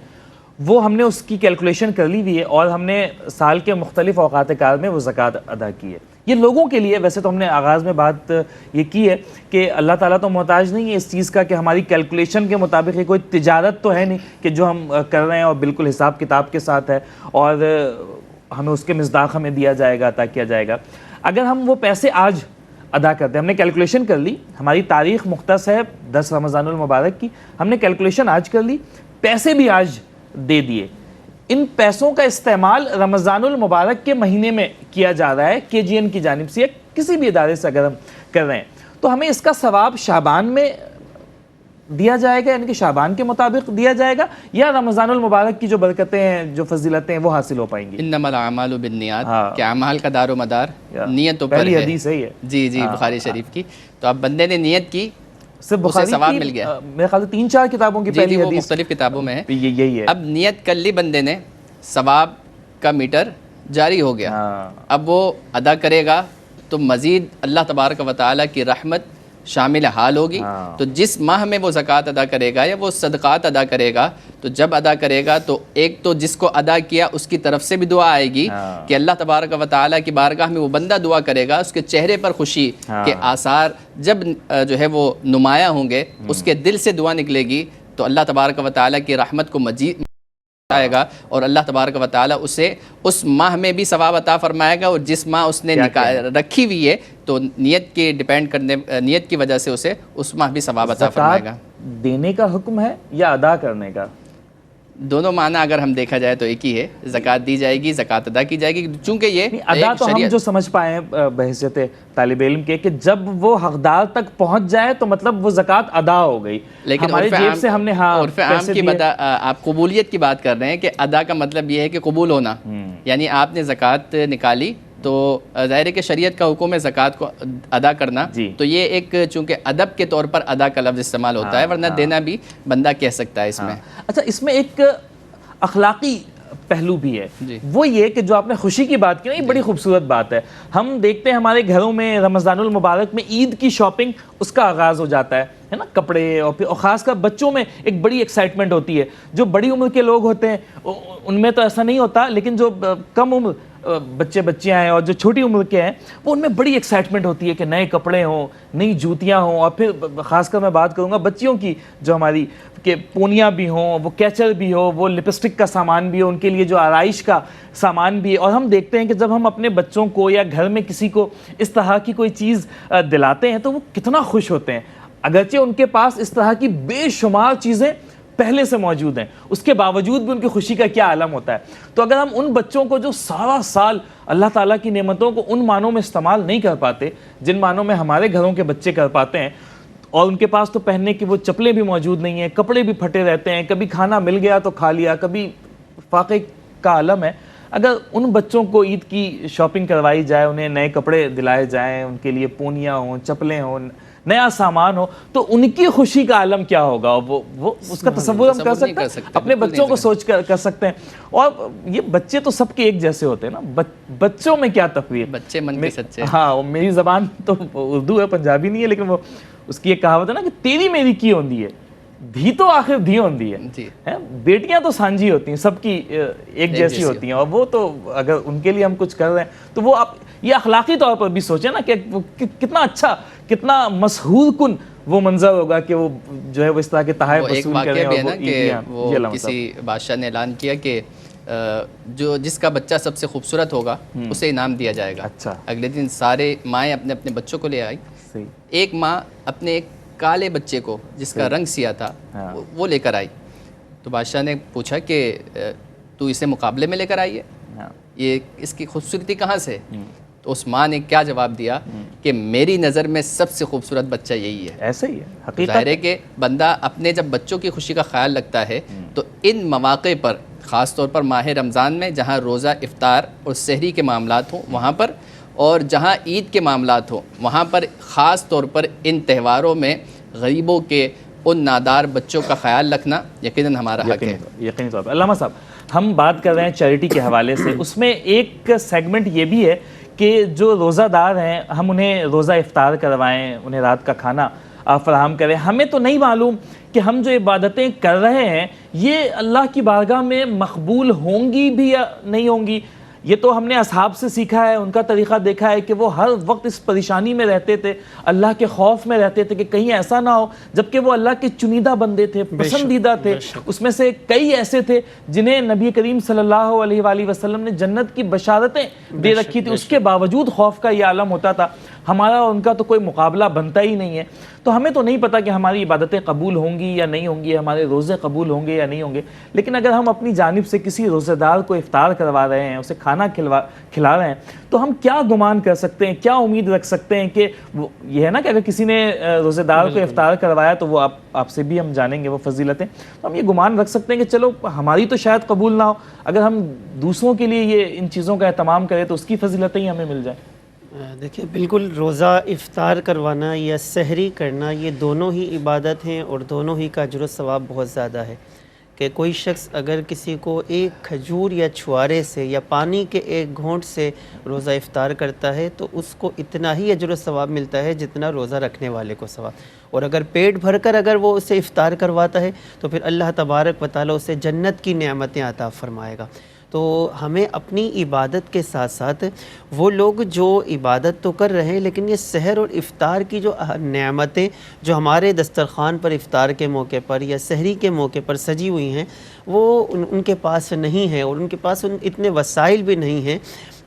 وہ ہم نے اس کی کیلکولیشن کر لی ہوئی ہے اور ہم نے سال کے مختلف اوقات کار میں وہ زکوٰۃ ادا کی ہے، یہ لوگوں کے لیے، ویسے تو ہم نے آغاز میں بات یہ کی ہے کہ اللہ تعالیٰ تو محتاج نہیں ہے اس چیز کا کہ ہماری کیلکولیشن کے مطابق یہ کوئی تجارت تو ہے نہیں کہ جو ہم کر رہے ہیں اور بالکل حساب کتاب کے ساتھ ہے اور ہمیں اس کے مصداق ہمیں دیا جائے گا، عطا کیا جائے گا. اگر ہم وہ پیسے آج ادا کرتے ہیں، ہم نے کیلکولیشن کر لی، ہماری تاریخ مختص ہے 10 رمضان المبارک کی، ہم نے کیلکولیشن آج کر لی، پیسے بھی آج دے دیے، ان پیسوں کا استعمال رمضان المبارک کے مہینے میں کیا جا رہا ہے KGN کی جانب سے یا کسی بھی ادارے سے اگر ہم کر رہے ہیں، تو ہمیں اس کا ثواب شعبان میں دیا جائے گا، یعنی کہ شعبان کے مطابق دیا جائے گا، یا رمضان المبارک کی جو برکتیں ہیں، جو فضیلتیں ہیں وہ حاصل ہو پائیں گی؟ انما الاعمال بالنیات، کہ اعمال کا دار و مدار نیتوں پر ہے. پہلی حدیث ہے یہ، جی بخاری شریف کی. تو اب بندے نے نیت کی، صرف اسے ثواب مل گیا. میرے خیال سے 3-4 کتابوں کی پہلی وہ حدیث مختلف کتابوں میں ہے. یہی ہے. اب نیت کر لی بندے نے، ثواب کا میٹر جاری ہو گیا. اب وہ ادا کرے گا تو مزید اللہ تبارک و تعالیٰ کی رحمت شامل حال ہوگی. تو جس ماہ میں وہ زکوٰۃ ادا کرے گا یا وہ صدقات ادا کرے گا، تو جب ادا کرے گا تو ایک تو جس کو ادا کیا اس کی طرف سے بھی دعا آئے گی کہ اللہ تبارک و تعالیٰ کی بارگاہ میں وہ بندہ دعا کرے گا، اس کے چہرے پر خوشی کے آثار جب جو ہے وہ نمایاں ہوں گے، اس کے دل سے دعا نکلے گی تو اللہ تبارک و تعالیٰ کی رحمت کو مزید آئے گا اور اللہ تبارک و تعالیٰ اسے اس ماہ میں بھی ثواب عطا فرمائے گا. اور جس ماہ اس نے رکھی ہوئی ہے تو نیت کے ڈیپینڈ کرنے، نیت کی وجہ سے اسے اس ماہ بھی ثواب عطا فرمائے گا. دینے کا حکم ہے یا ادا کرنے کا؟ دونوں معنی اگر ہم دیکھا جائے تو ایک ہی ہے، زکوٰۃ دی جائے گی، زکوٰۃ ادا کی جائے گی. چونکہ یہ ادا تو ہم جو سمجھ پائے ہیں بحیثیت طالب علم کے کہ جب وہ حقدار تک پہنچ جائے تو مطلب وہ زکوٰۃ ادا ہو گئی، لیکن ہماری جیب سے ہم نے عرف عام کی آپ قبولیت کی بات کر رہے ہیں کہ ادا کا مطلب یہ ہے کہ قبول ہونا. یعنی آپ نے زکوٰۃ نکالی تو ظاہر ہے کہ شریعت کا حکم ہے زکوٰۃ کو ادا کرنا، تو یہ ایک چونکہ ادب کے طور پر ادا کا لفظ استعمال ہوتا ہے، ورنہ دینا بھی بندہ کہہ سکتا ہے اس میں. اچھا، اس میں ایک اخلاقی پہلو بھی ہے، وہ یہ کہ جو آپ نے خوشی کی بات کی نا، یہ بڑی خوبصورت بات ہے. ہم دیکھتے ہیں ہمارے گھروں میں رمضان المبارک میں عید کی شاپنگ اس کا آغاز ہو جاتا ہے نا، کپڑے اور خاص کر بچوں میں ایک بڑی ایکسائٹمنٹ ہوتی ہے. جو بڑی عمر کے لوگ ہوتے ہیں ان میں تو ایسا نہیں ہوتا، لیکن جو کم عمر بچیاں ہیں اور جو چھوٹی عمر کے ہیں وہ ان میں بڑی ایکسائٹمنٹ ہوتی ہے کہ نئے کپڑے ہوں، نئی جوتیاں ہوں، اور پھر خاص کر میں بات کروں گا بچیوں کی، جو ہماری کہ پونیاں بھی ہوں، وہ کیچر بھی ہو، وہ لپسٹک کا سامان بھی ہو، ان کے لیے جو آرائش کا سامان بھی ہے. اور ہم دیکھتے ہیں کہ جب ہم اپنے بچوں کو یا گھر میں کسی کو اس طرح کی کوئی چیز دلاتے ہیں تو وہ کتنا خوش ہوتے ہیں، اگرچہ ان کے پاس اس طرح کی بے شمار چیزیں پہلے سے موجود ہیں، اس کے باوجود بھی ان کی خوشی کا کیا عالم ہوتا ہے. تو اگر ہم ان بچوں کو جو سارا سال اللہ تعالیٰ کی نعمتوں کو ان معنوں میں استعمال نہیں کر پاتے جن معنوں میں ہمارے گھروں کے بچے کر پاتے ہیں، اور ان کے پاس تو پہننے کی وہ چپلیں بھی موجود نہیں ہیں، کپڑے بھی پھٹے رہتے ہیں، کبھی کھانا مل گیا تو کھا لیا، کبھی فاقے کا عالم ہے، اگر ان بچوں کو عید کی شاپنگ کروائی جائے، انہیں نئے کپڑے دلائے جائیں، ان کے لیے پونیاں ہوں، چپلیں ہوں، نیا سامان ہو، تو ان کی خوشی کا عالم کیا ہوگا؟ وہ اس کا تصور ہم کر سکتے ہیں، اپنے بچوں کو سوچ کر سکتے ہیں. اور یہ بچے تو سب کے ایک جیسے ہوتے ہیں نا، بچوں میں کیا تفریق، بچے من کے سچے. ہاں، میری زبان تو اردو ہے، پنجابی نہیں ہے، لیکن وہ اس کی ایک کہاوت ہے نا کہ تیری میری کی ہوندی ہے، دھی تو آخر دھی ہوندی ہے. بیٹیاں تو سانجھی ہوتی ہیں، سب کی ایک جیسی ہوتی ہیں، اور وہ تو اگر ان کے لیے ہم کچھ کر رہے ہیں تو وہ آپ یہ اخلاقی طور پر بھی سوچیں نا کہ کتنا اچھا، کتنا مسحور کن وہ منظر ہوگا کہ وہ جو ہے وہ اس طرح کے تحائف وصول کریں. اور وہ کسی بادشاہ نے اعلان کیا کہ جس کا بچہ سب سے خوبصورت ہوگا اسے انعام دیا جائے گا. اچھا. اگلے دن سارے مائیں اپنے اپنے بچوں کو لے آئی. ایک ماں اپنے ایک کالے بچے کو جس کا رنگ سیاہ تھا وہ لے کر آئی. تو بادشاہ نے پوچھا کہ تو اسے مقابلے میں لے کر آئی ہے، یہ اس کی خوبصورتی کہاں سے؟ تو تو اس ماں نے کیا جواب دیا کہ میری نظر میں سب سے خوبصورت بچہ یہی ہے. ایسے ہی ہے تو حقیقت. ظاہر ہے کہ بندہ اپنے جب بچوں کی خوشی کا خیال رکھتا ہے تو ان مواقع پر، خاص طور پر ماہ رمضان میں جہاں روزہ، افطار اور سحری کے معاملات ہوں وہاں پر، اور جہاں عید کے معاملات ہوں وہاں پر خاص طور پر ان تہواروں میں غریبوں کے، ان نادار بچوں کا خیال رکھنا یقیناً ہمارا حق ہے. یقینی طور پر. علامہ صاحب، ہم بات کر رہے ہیں چیریٹی کے حوالے سے، اس میں ایک سیگمنٹ یہ بھی ہے کہ جو روزہ دار ہیں ہم انہیں روزہ افطار کروائیں، انہیں رات کا کھانا فراہم کریں. ہمیں تو نہیں معلوم کہ ہم جو عبادتیں کر رہے ہیں یہ اللہ کی بارگاہ میں مقبول ہوں گی بھی یا نہیں ہوں گی. یہ تو ہم نے اصحاب سے سیکھا ہے، ان کا طریقہ دیکھا ہے کہ وہ ہر وقت اس پریشانی میں رہتے تھے، اللہ کے خوف میں رہتے تھے کہ کہیں ایسا نہ ہو، جبکہ وہ اللہ کے چنیدہ بندے تھے، پسندیدہ تھے. اس میں سے کئی ایسے تھے جنہیں نبی کریم صلی اللہ علیہ وآلہ وسلم نے جنت کی بشارتیں دے رکھی تھی، اس کے باوجود خوف کا یہ عالم ہوتا تھا. ہمارا اور ان کا تو کوئی مقابلہ بنتا ہی نہیں ہے. تو ہمیں تو نہیں پتا کہ ہماری عبادتیں قبول ہوں گی یا نہیں ہوں گی، ہمارے روزے قبول ہوں گے یا نہیں ہوں گے. لیکن اگر ہم اپنی جانب سے کسی روزے دار کو افطار کروا رہے ہیں، اسے کھانا کھلا رہے ہیں، تو ہم کیا گمان کر سکتے ہیں، کیا امید رکھ سکتے ہیں کہ یہ ہے نا کہ اگر کسی نے روزے دار کو افطار کروایا تو وہ آپ سے بھی ہم جانیں گے وہ فضیلتیں. تو ہم یہ گمان رکھ سکتے ہیں کہ چلو ہماری تو شاید قبول نہ ہو، اگر ہم دوسروں کے لیے یہ ان چیزوں کا اہتمام کریں تو اس کی فضیلتیں ہی ہمیں مل جائیں. دیکھیں، بالکل روزہ افطار کروانا یا سحری کرنا یہ دونوں ہی عبادت ہیں اور دونوں ہی کا اجر و ثواب بہت زیادہ ہے. کہ کوئی شخص اگر کسی کو ایک کھجور یا چھوارے سے یا پانی کے ایک گھونٹ سے روزہ افطار کرتا ہے تو اس کو اتنا ہی اجر و ثواب ملتا ہے جتنا روزہ رکھنے والے کو ثواب. اور اگر پیٹ بھر کر اگر وہ اسے افطار کرواتا ہے تو پھر اللہ تبارک و تعالیٰ اسے جنت کی نعمتیں عطا فرمائے گا. تو ہمیں اپنی عبادت کے ساتھ ساتھ وہ لوگ جو عبادت تو کر رہے ہیں لیکن یہ سحر اور افطار کی جو نعمتیں جو ہمارے دسترخوان پر افطار کے موقع پر یا سحری کے موقع پر سجی ہوئی ہیں وہ ان کے پاس نہیں ہیں، اور ان کے پاس اتنے وسائل بھی نہیں ہیں.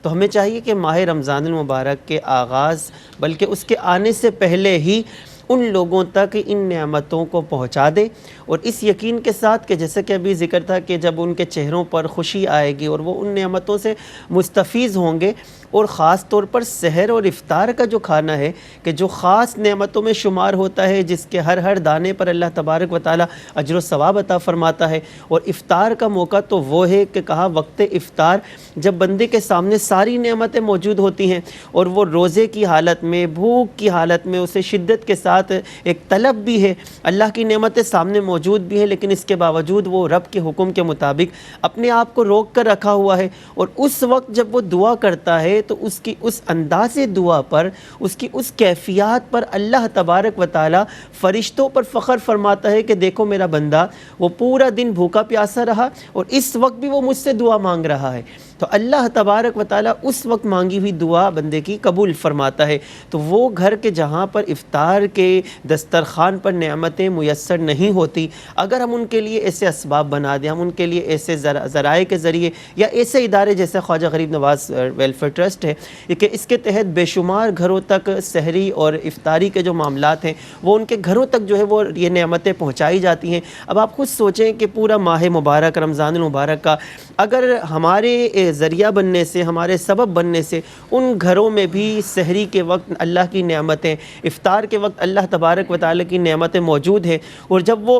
تو ہمیں چاہیے کہ ماہ رمضان المبارک کے آغاز بلکہ اس کے آنے سے پہلے ہی ان لوگوں تک ان نعمتوں کو پہنچا دے، اور اس یقین کے ساتھ کہ جیسے کہ ابھی ذکر تھا کہ جب ان کے چہروں پر خوشی آئے گی اور وہ ان نعمتوں سے مستفیض ہوں گے. اور خاص طور پر سحر اور افطار کا جو کھانا ہے کہ جو خاص نعمتوں میں شمار ہوتا ہے، جس کے ہر دانے پر اللہ تبارک و تعالیٰ اجر و ثواب عطا فرماتا ہے. اور افطار کا موقع تو وہ ہے کہ کہا وقت افطار جب بندے کے سامنے ساری نعمتیں موجود ہوتی ہیں اور وہ روزے کی حالت میں، بھوک کی حالت میں اسے شدت کے ساتھ ایک طلب بھی ہے، اللہ کی نعمتیں سامنے موجود بھی ہیں، لیکن اس کے باوجود وہ رب کے حکم کے مطابق اپنے آپ کو روک کر رکھا ہوا ہے. اور اس وقت جب وہ دعا کرتا ہے تو اس کی اس انداز دعا پر، اس کی اس کیفیات پر اللہ تبارک و تعالیٰ فرشتوں پر فخر فرماتا ہے کہ دیکھو میرا بندہ وہ پورا دن بھوکا پیاسا رہا اور اس وقت بھی وہ مجھ سے دعا مانگ رہا ہے. تو اللہ تبارک و تعالیٰ اس وقت مانگی ہوئی دعا بندے کی قبول فرماتا ہے. تو وہ گھر کے جہاں پر افطار کے دسترخوان پر نعمتیں میسر نہیں ہوتی، اگر ہم ان کے لیے ایسے اسباب بنا دیں، ہم ان کے لیے ایسے ذرائع کے ذریعے یا ایسے ادارے جیسے خواجہ غریب نواز ویلفیئر ٹرسٹ ہے کہ اس کے تحت بے شمار گھروں تک سحری اور افطاری کے جو معاملات ہیں وہ ان کے گھروں تک جو ہے وہ یہ نعمتیں پہنچائی جاتی ہیں. اب آپ خود سوچیں کہ پورا ماہ مبارک رمضان المبارک کا اگر ہمارے ذریعہ بننے سے، ہمارے سبب بننے سے ان گھروں میں بھی سحری کے وقت اللہ کی نعمتیں، افطار کے وقت اللہ تبارک و تعالیٰ کی نعمتیں موجود ہیں، اور جب وہ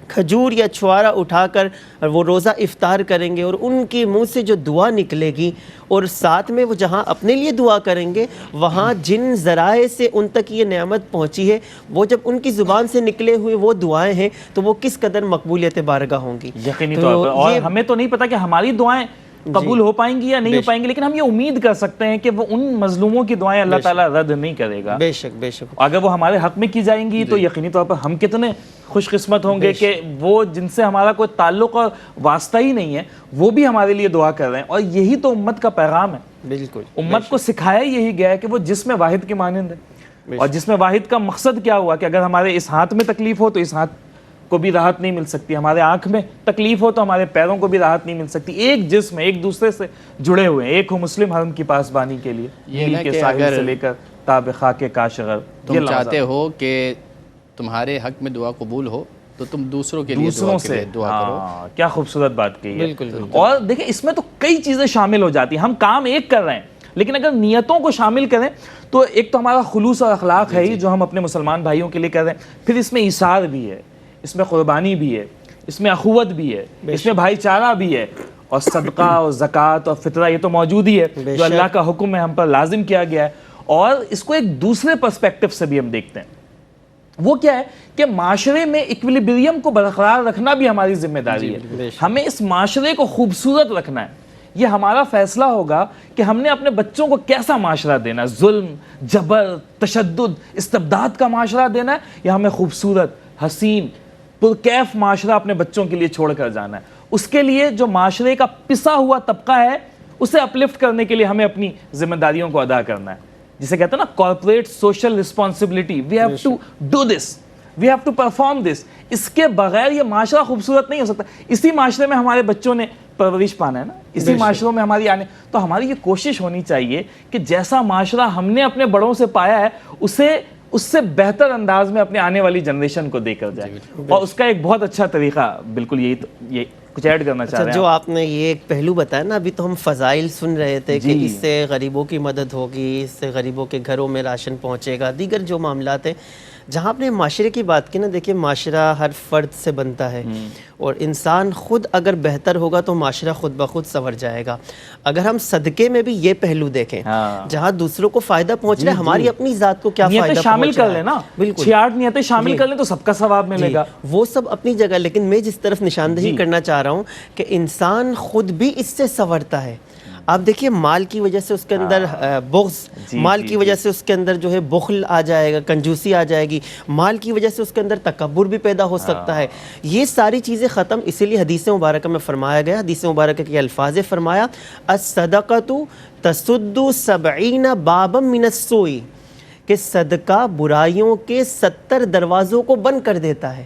کھجور یا چھوارا اٹھا کر وہ روزہ افطار کریں گے اور ان کے منہ سے جو دعا نکلے گی اور ساتھ میں وہ جہاں اپنے لیے دعا کریں گے وہاں جن ذرائع سے ان تک یہ نعمت پہنچی ہے وہ جب ان کی زبان سے نکلے ہوئے وہ دعائیں ہیں تو وہ کس قدر مقبولیت بارگاہ ہوں گی. یقینی طور پر. اور ہمیں تو نہیں پتا کہ ہماری دعائیں قبول ہو پائیں گی یا نہیں ہو پائیں گی، لیکن ہم یہ امید کر سکتے ہیں کہ وہ ان مظلوموں کی دعائیں اللہ تعالیٰ رد نہیں کرے گا. بے شک بے شک. اگر وہ ہمارے حق میں کی جائیں گی تو یقینی طور پر ہم کتنے خوش قسمت ہوں گے کہ وہ جن سے ہمارا کوئی تعلق اور واسطہ ہی نہیں ہے وہ بھی ہمارے لیے دعا کر رہے ہیں. اور یہی تو امت کا پیغام ہے. بالکل. امت کو سکھایا یہی گیا ہے کہ وہ جسم واحد کے مانند ہے. اور جسم واحد کا مقصد کیا ہوا کہ اگر ہمارے اس ہاتھ میں تکلیف ہو تو اس ہاتھ کو بھی راحت نہیں مل سکتی، ہمارے آنکھ میں تکلیف ہو تو ہمارے پیروں کو بھی راحت نہیں مل سکتی. ایک جسم ایک دوسرے سے جڑے ہوئے ہیں. ایک ہو مسلم حرم کی پاسبانی کے لیے نیل کے ساحل سے لے کر تاب خاک کاشغر. تم چاہتے ہو کہ تمہارے حق میں دعا قبول ہو تو تم دوسروں کے لیے دعا کرو. کیا خوبصورت بات کہی ہے. اور دیکھیں اس میں تو کئی چیزیں شامل ہو جاتی ہیں. ہم کام ایک کر رہے ہیں لیکن اگر نیتوں کو شامل کریں تو ایک تو ہمارا خلوص اور اخلاق ہے ہی جو ہم اپنے مسلمان بھائیوں کے لیے کر رہے ہیں، پھر اس میں ایثار بھی ہے، اس میں قربانی بھی ہے، اس میں اخوت بھی ہے، اس میں بھائی چارہ بھی ہے، اور صدقہ اور زکوٰۃ اور فطرہ یہ تو موجود ہی ہے جو اللہ کا حکم ہے، ہم پر لازم کیا گیا ہے. اور اس کو ایک دوسرے پرسپیکٹو سے بھی ہم دیکھتے ہیں، وہ کیا ہے کہ معاشرے میں ایکویلیبریم کو برقرار رکھنا بھی ہماری ذمہ داری ہے. ہمیں اس معاشرے کو خوبصورت رکھنا ہے. یہ ہمارا فیصلہ ہوگا کہ ہم نے اپنے بچوں کو کیسا معاشرہ دینا ہے، ظلم، جبر، تشدد، استبداد کا معاشرہ دینا ہے، یا ہمیں خوبصورت، حسین، پرکیف معاشرہ اپنے بچوں کے لیے چھوڑ کر جانا ہے. اس کے لیے جو معاشرے کا پسا ہوا طبقہ ہے اسے اپلفٹ کرنے کے لیے ہمیں اپنی ذمہ داریوں کو ادا کرنا ہے، جسے کہتے ہیں نا corporate social responsibility. We have to do this, we have to perform this. اس کے بغیر یہ معاشرہ خوبصورت نہیں ہو سکتا. اسی معاشرے میں ہمارے بچوں نے پرورش پانا ہے نا، اسی معاشروں میں ہماری آنے. تو ہماری یہ کوشش ہونی چاہیے کہ جیسا معاشرہ ہم نے اپنے بڑوں سے پایا ہے اسے اس سے بہتر انداز میں اپنے آنے والی جنریشن کو دے کر جائے. اور اس کا ایک بہت اچھا طریقہ بالکل یہ کچھ ایڈ کرنا چاہ رہے ہیں جو آپ نے یہ ایک پہلو بتایا نا، ابھی تو ہم فضائل سن رہے تھے کہ اس سے غریبوں کی مدد ہوگی، اس سے غریبوں کے گھروں میں راشن پہنچے گا، دیگر جو معاملات ہیں. جہاں آپ نے معاشرے کی بات کی نا، دیکھیں معاشرہ ہر فرد سے بنتا ہے، اور انسان خود اگر بہتر ہوگا تو معاشرہ خود بخود سنور جائے گا. اگر ہم صدقے میں بھی یہ پہلو دیکھیں، جہاں دوسروں کو فائدہ پہنچ رہا ہے، ہماری اپنی ذات کو کیا فائدہ نیتیں شامل کر لیں نا، بالکل 6-8 نیتیں شامل کر لیں تو سب کا ثواب ملے گا. وہ سب اپنی جگہ. لیکن میں جس طرف نشاندہی کرنا چاہ رہا ہوں کہ انسان خود بھی اس سے سنورتا ہے. آپ دیکھیے مال کی وجہ سے اس کے اندر بغض، مال کی وجہ سے اس کے اندر جو ہے بخل آ جائے گا، کنجوسی آ جائے گی، مال کی وجہ سے اس کے اندر تکبر بھی پیدا ہو سکتا ہے. یہ ساری چیزیں ختم. اسی لیے حدیث مبارکہ میں فرمایا گیا، حدیث مبارکہ کے الفاظ فرمایا الصدقۃ تسد 70 بابا من السوء، کہ صدقہ برائیوں کے 70 دروازوں کو بند کر دیتا ہے.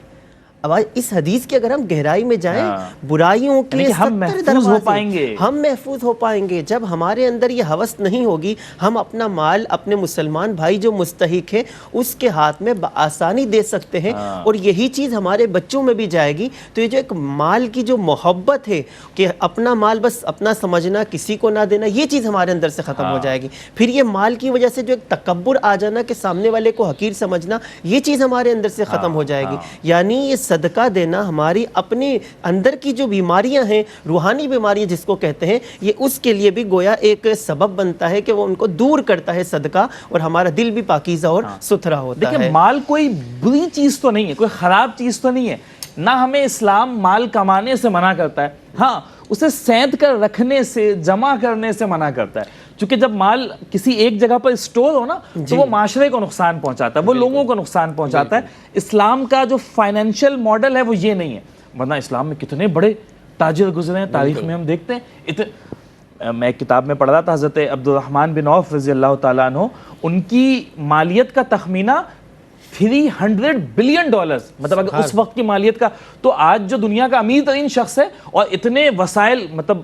اب اس حدیث کی اگر ہم گہرائی میں جائیں، برائیوں کے 70 دروازے ہم محفوظ ہو پائیں گے. جب ہمارے اندر یہ ہوس نہیں ہوگی، ہم اپنا مال اپنے مسلمان بھائی جو مستحق ہے اس کے ہاتھ میں بآسانی دے سکتے ہیں، اور یہی چیز ہمارے بچوں میں بھی جائے گی. تو یہ جو ایک مال کی جو محبت ہے کہ اپنا مال بس اپنا سمجھنا، کسی کو نہ دینا، یہ چیز ہمارے اندر سے ختم ہو جائے گی. پھر یہ مال کی وجہ سے جو ایک تکبر آ جانا کہ سامنے والے کو حقیر سمجھنا، یہ چیز ہمارے اندر سے ختم ہو جائے گی. یعنی یہ صدقہ دینا ہماری اپنے اندر کی جو بیماریاں ہیں، روحانی بیماریاں جس کو کہتے ہیں، یہ اس کے لیے بھی گویا ایک سبب بنتا ہے کہ وہ ان کو دور کرتا ہے صدقہ، اور ہمارا دل بھی پاکیزہ اور ستھرا ہوتا ہے. دیکھیں مال کوئی بری چیز تو نہیں ہے، کوئی خراب چیز تو نہیں ہے. نہ ہمیں اسلام مال کمانے سے منع کرتا ہے، ہاں اسے سینت کر رکھنے سے، جمع کرنے سے منع کرتا ہے. چونکہ جب مال کسی ایک جگہ پر اسٹور ہو نا تو وہ معاشرے کو نقصان پہنچاتا ہے، وہ لوگوں کو نقصان پہنچاتا ہے. اسلام کا جو فائنینشیل ماڈل ہے وہ یہ نہیں ہے. ورنہ اسلام میں کتنے بڑے تاجر گزرے ہیں، تاریخ میں ہم دیکھتے ہیں. میں ایک کتاب میں پڑھ رہا تھا، حضرت عبد الرحمن بن عوف رضی اللہ تعالیٰ عنہ، ان کی مالیت کا تخمینہ $300 بلین، مطلب اگر اس وقت کی مالیت کا، تو آج جو دنیا کا امیر ترین شخص ہے اور اتنے وسائل، مطلب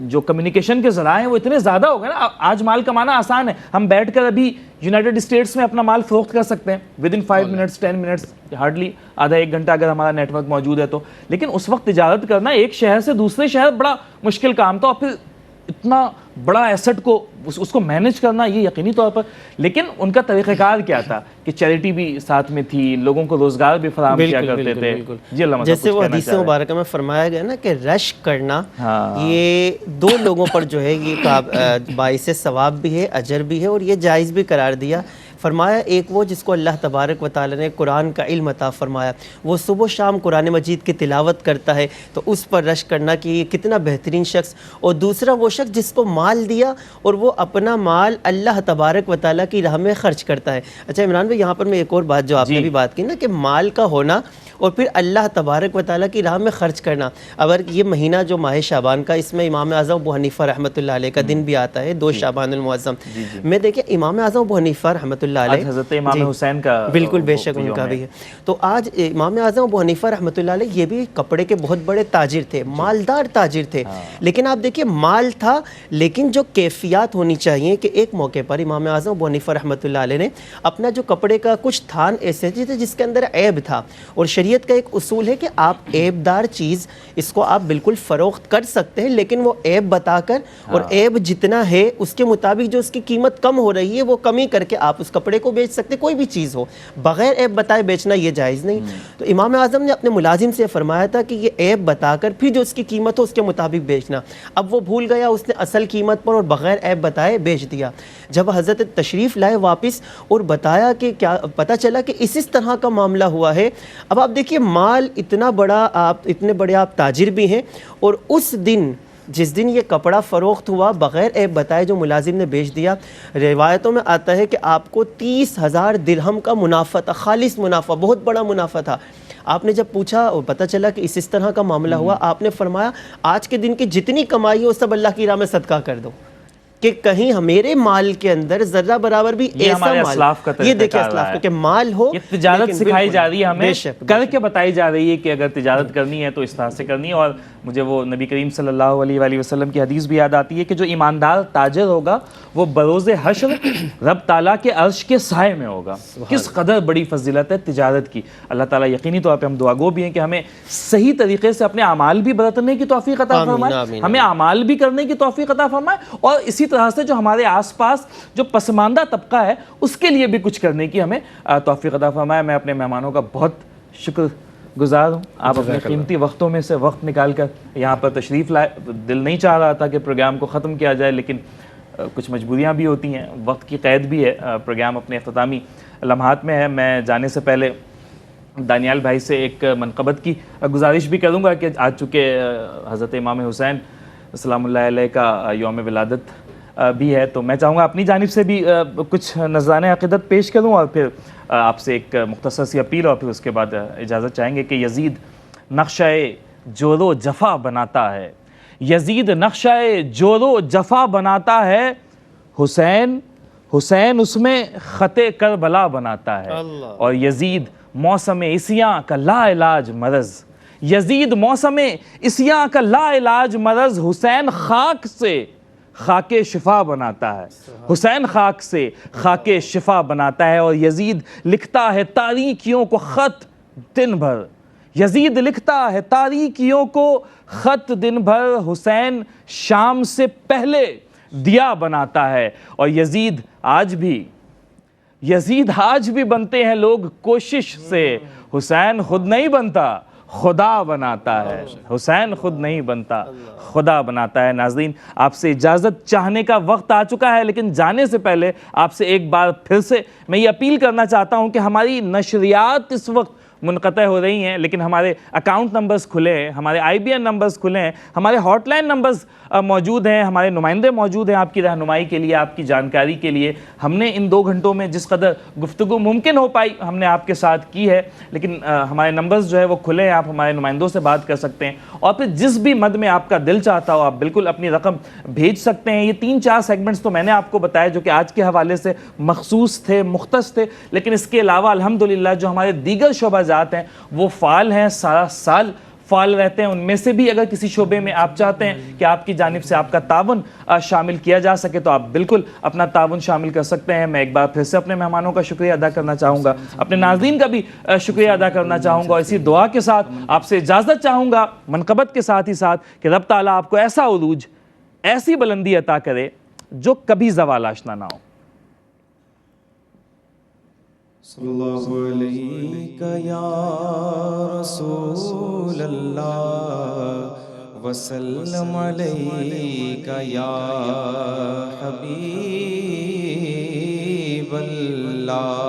جو کمیونیکیشن کے ذرائع ہیں وہ اتنے زیادہ ہو گئے نا. آج مال کمانا آسان ہے، ہم بیٹھ کر ابھی یونائٹڈ اسٹیٹس میں اپنا مال فروخت کر سکتے ہیں ودن 5 منٹس 10 منٹس، ہارڈلی آدھا 1 گھنٹہ اگر ہمارا نیٹ ورک موجود ہے تو. لیکن اس وقت تجارت کرنا ایک شہر سے دوسرے شہر بڑا مشکل کام تھا، اور پھر اتنا بڑا ایسٹ کو اس کو مینج کرنا یہ یقینی طور پر. لیکن ان کا طریقہ کار کیا تھا کہ چیریٹی بھی ساتھ میں تھی، لوگوں کو روزگار بھی فراہم کیا کرتے تھے. جی اللہ جیسے وہ حدیث مبارکہ میں فرمایا گیا نا کہ رشک کرنا یہ 2 لوگوں پر جو ہے یہ باعث ثواب بھی ہے، اجر بھی ہے، اور یہ جائز بھی قرار دیا. فرمایا ایک وہ جس کو اللہ تبارک و تعالی نے قرآن کا علم عطا فرمایا، وہ صبح و شام قرآن مجید کی تلاوت کرتا ہے، تو اس پر رشک کرنا کہ یہ کتنا بہترین شخص. اور دوسرا وہ شخص جس کو مال دیا اور وہ اپنا مال اللہ تبارک و تعالیٰ کی راہ میں خرچ کرتا ہے. اچھا عمران بھائی، یہاں پر میں ایک اور بات جو آپ نے بھی بات کی نا کہ مال کا ہونا اور پھر اللہ تبارک و تعالیٰ کی راہ میں خرچ کرنا. اگر یہ مہینہ جو ماہ شعبان کا، اس میں امام اعظم ابو حنیفہ رحمۃ اللہ علیہ کا دن بھی آتا ہے، 2 شعبان المعظم میں. دیکھیں امام اعظم ابو حنیفہ رحمۃ اللہ علیہ. آج حضرت امام حسین کا بالکل بے شک ان کا بھی ہے. تو آج امام اعظم ابو حنیفہ رحمۃ اللہ علیہ یہ بھی کپڑے کے بہت بڑے تاجر تھے, مالدار تاجر تھے. لیکن آپ دیکھیے مال تھا لیکن جو کیفیات ہونی چاہیے کہ ایک موقع پر امام اعظم ابو حنیفہ رحمۃ اللہ علیہ نے اپنا جو کپڑے کا کچھ تھان ایسے تھے جس کے اندر عیب تھا, اور شریعت کا ایک اصول ہے کہ آپ عیب دار چیز اس کو آپ بالکل فروخت کر سکتے ہیں, لیکن وہ عیب بتا کر اور عیب جتنا ہے اس کے مطابق جو اس کی قیمت کم ہو رہی ہے وہ کمی کر کے آپ اس کپڑے کو بیچ سکتے, کوئی بھی چیز ہو بغیر عیب بتائے بیچنا یہ جائز نہیں. تو امام اعظم نے اپنے ملازم سے فرمایا تھا کہ یہ عیب بتا کر پھر جو اس کی قیمت ہو اس کے مطابق بیچنا. اب وہ بھول گیا, اس نے اصل قیمت پر اور بغیر عیب بتائے بیچ دیا. جب حضرت تشریف لائے واپس اور بتایا کہ کیا, پتہ چلا کہ اس طرح کا معاملہ ہوا ہے. اب آپ دیکھیے مال اتنا بڑا, آپ اتنے بڑے آپ تاجر بھی ہیں, اور اس دن جس دن یہ کپڑا فروخت ہوا بغیر عیب بتائے جو ملازم نے بیچ دیا, روایتوں میں آتا ہے کہ آپ کو 30,000 درہم کا منافع تھا, خالص منافع, بہت بڑا منافع تھا. آپ نے جب پوچھا اور پتہ چلا کہ اس طرح کا معاملہ ہوا, آپ نے فرمایا آج کے دن کی جتنی کمائی ہے وہ سب اللہ کی راہ میں صدقہ کر دو, کہ کہیں میرے مال کے اندر ذرہ برابر بھی ایسا مال, یہ دیکھیں اسلاف کا کہ مال ہو, یہ تجارت سکھائی جا رہی ہے ہمیں, کر کے بتائی جا رہی ہے کہ اگر تجارت کرنی ہے تو اس طرح سے کرنی ہے. اور مجھے وہ نبی کریم صلی اللہ علیہ وآلہ وسلم کی حدیث بھی یاد آتی ہے کہ جو ایماندار تاجر ہوگا وہ بروز حشر رب تعالیٰ کے عرش کے سائے میں ہوگا. کس قدر بڑی فضیلت ہے تجارت کی. اللہ تعالیٰ یقینی طور پہ ہم دعا گو بھی ہیں کہ ہمیں صحیح طریقے سے اپنے اعمال بھی برتنے کی توفیق عطا فرمائے, ہمیں اعمال بھی کرنے کی توفیق عطا فرمائے, اور اسی طرح سے جو ہمارے آس پاس جو پسماندہ طبقہ ہے اس کے لیے بھی کچھ کرنے کی ہمیں توفیق عطا فرمائے. میں اپنے مہمانوں کا بہت شکر گزار ہوں, آپ اپنے قیمتی وقتوں میں سے وقت نکال کر یہاں پر تشریف لائے. دل نہیں چاہ رہا تھا کہ پروگرام کو ختم کیا جائے, لیکن کچھ مجبوریاں بھی ہوتی ہیں, وقت کی قید بھی ہے, پروگرام اپنے اختتامی لمحات میں ہے. میں جانے سے پہلے دانیال بھائی سے ایک منقبت کی گزارش بھی کروں گا کہ آج چونکہ حضرت امام حسین سلام اللہ علیہ کا یوم ولادت بھی ہے, تو میں چاہوں گا اپنی جانب سے بھی کچھ نذران عقیدت پیش کروں, اور پھر آپ سے ایک مختصر سی اپیل, اور پھر اس کے بعد اجازت چاہیں گے کہ یزید نقشہ جور و جفا بناتا ہے, یزید نقشہ جور و جفا بناتا ہے, حسین اس میں خط کربلا بناتا ہے, اور یزید موسم عصیاں کا لا علاج مرض, یزید موسم عصیاں کا لا علاج مرض, حسین خاک سے خاک شفا بناتا ہے, حسین خاک سے خاک شفا بناتا ہے. اور یزید لکھتا ہے تاریکیوں کو خط دن بھر, یزید لکھتا ہے تاریکیوں کو خط دن بھر, حسین شام سے پہلے دیا بناتا ہے. اور یزید آج بھی بنتے ہیں لوگ کوشش سے, حسین خود نہیں بنتا خدا بناتا ہے, حسین خود نہیں بنتا خدا بناتا ہے. ناظرین, آپ سے اجازت چاہنے کا وقت آ چکا ہے, لیکن جانے سے پہلے آپ سے ایک بار پھر سے میں یہ اپیل کرنا چاہتا ہوں کہ ہماری نشریات اس وقت منقطع ہو رہی ہیں, لیکن ہمارے اکاؤنٹ نمبرز کھلے ہیں, ہمارے IBN نمبرز کھلے ہیں, ہمارے ہاٹ لائن نمبرز موجود ہیں, ہمارے نمائندے موجود ہیں آپ کی رہنمائی کے لیے, آپ کی جانکاری کے لیے. ہم نے ان 2 گھنٹوں میں جس قدر گفتگو ممکن ہو پائی ہم نے آپ کے ساتھ کی ہے, لیکن ہمارے نمبرز جو ہے وہ کھلے ہیں, آپ ہمارے نمائندوں سے بات کر سکتے ہیں, اور پھر جس بھی مد میں آپ کا دل چاہتا ہو آپ بالکل اپنی رقم بھیج سکتے ہیں. یہ 3-4 سیگمنٹس تو میں نے آپ کو بتایا جو کہ آج کے حوالے سے مخصوص تھے, مختص تھے, لیکن اس کے علاوہ الحمدللہ جو ہمارے دیگر شعبہ جات ہیں وہ فعال ہیں, سارا سال فعال رہتے ہیں. ان میں سے بھی اگر کسی شعبے میں آپ چاہتے ہیں کہ آپ کی جانب سے آپ کا تعاون شامل کیا جا سکے تو آپ بالکل اپنا تعاون شامل کر سکتے ہیں. میں ایک بار پھر سے اپنے مہمانوں کا شکریہ ادا کرنا چاہوں گا, اپنے ناظرین کا بھی شکریہ ادا کرنا چاہوں گا, اور اسی دعا کے ساتھ آپ سے اجازت چاہوں گا منقبت کے ساتھ ہی ساتھ کہ رب تعالیٰ آپ کو ایسا عروج, ایسی بلندی عطا کرے جو کبھی زوال آشنا نہ ہو. صلی اللہ علیہ یا رسول اللہ وسلم علیہ یا حبیب اللہ.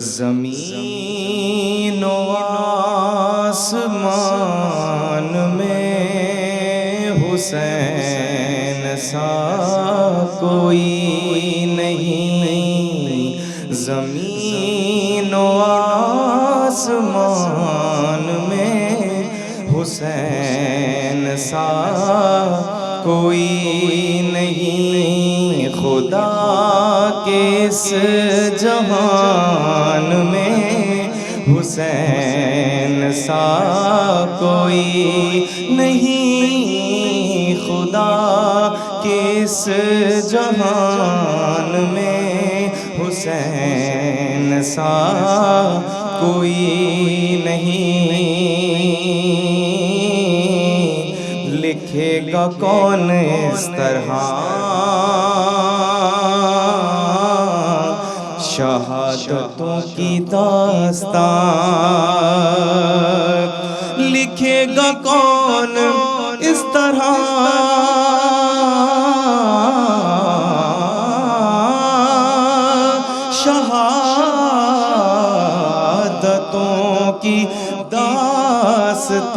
زمین و آسمان میں حسین سا کوئی زمین و آسمان میں حسین سا کوئی نہیں. خود خدا کے اس جہان میں حسین سا کوئی نہیں، خدا کے اس جہان میں حسین سا کوئی نہیں، لکھے گا کون اس طرح شہادتوں کی داستان، لکھے گا کون اس طرح شہادتوں کی داستان،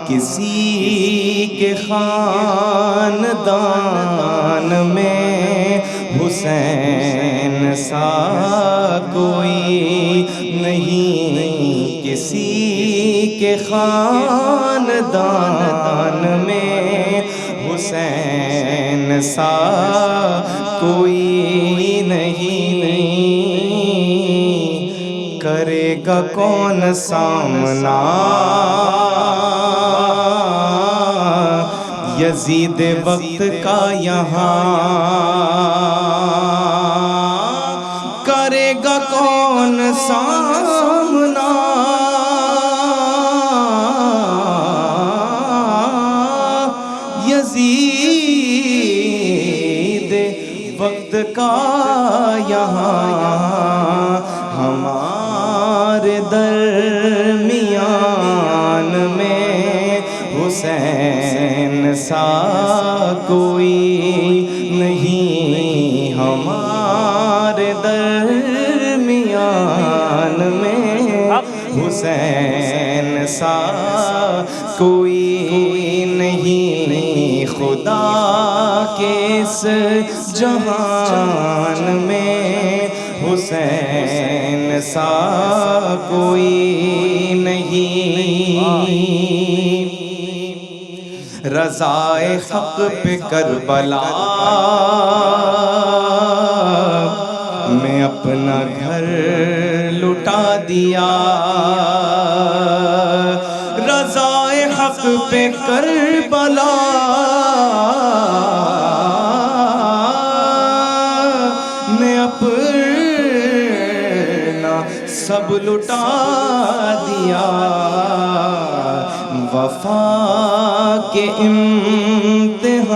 کسی کے خاندان میں حسین سا کوئی نہیں، کسی کے خاندان میں حسین سا کوئی نہیں، کرے گا کون سامنا یزید وقت کا یہاں، کرے گا کون سامنا یزید وقت کا یہاں، ہمارے درمیان میں حسین سا کوئی نہیں، ہمارے درمیان میں حسین سا کوئی نہیں، خدا کے اس جہان میں حسین سا کوئی نہیں، رضائے حق پہ کربلا میں اپنا گھر لٹا دیا، رضائے حق پہ کربلا میں اپنا سب لٹا دیا، وفا کے امتحان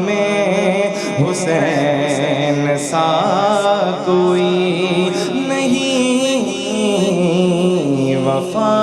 میں حسین سا کوئی نہیں، وفا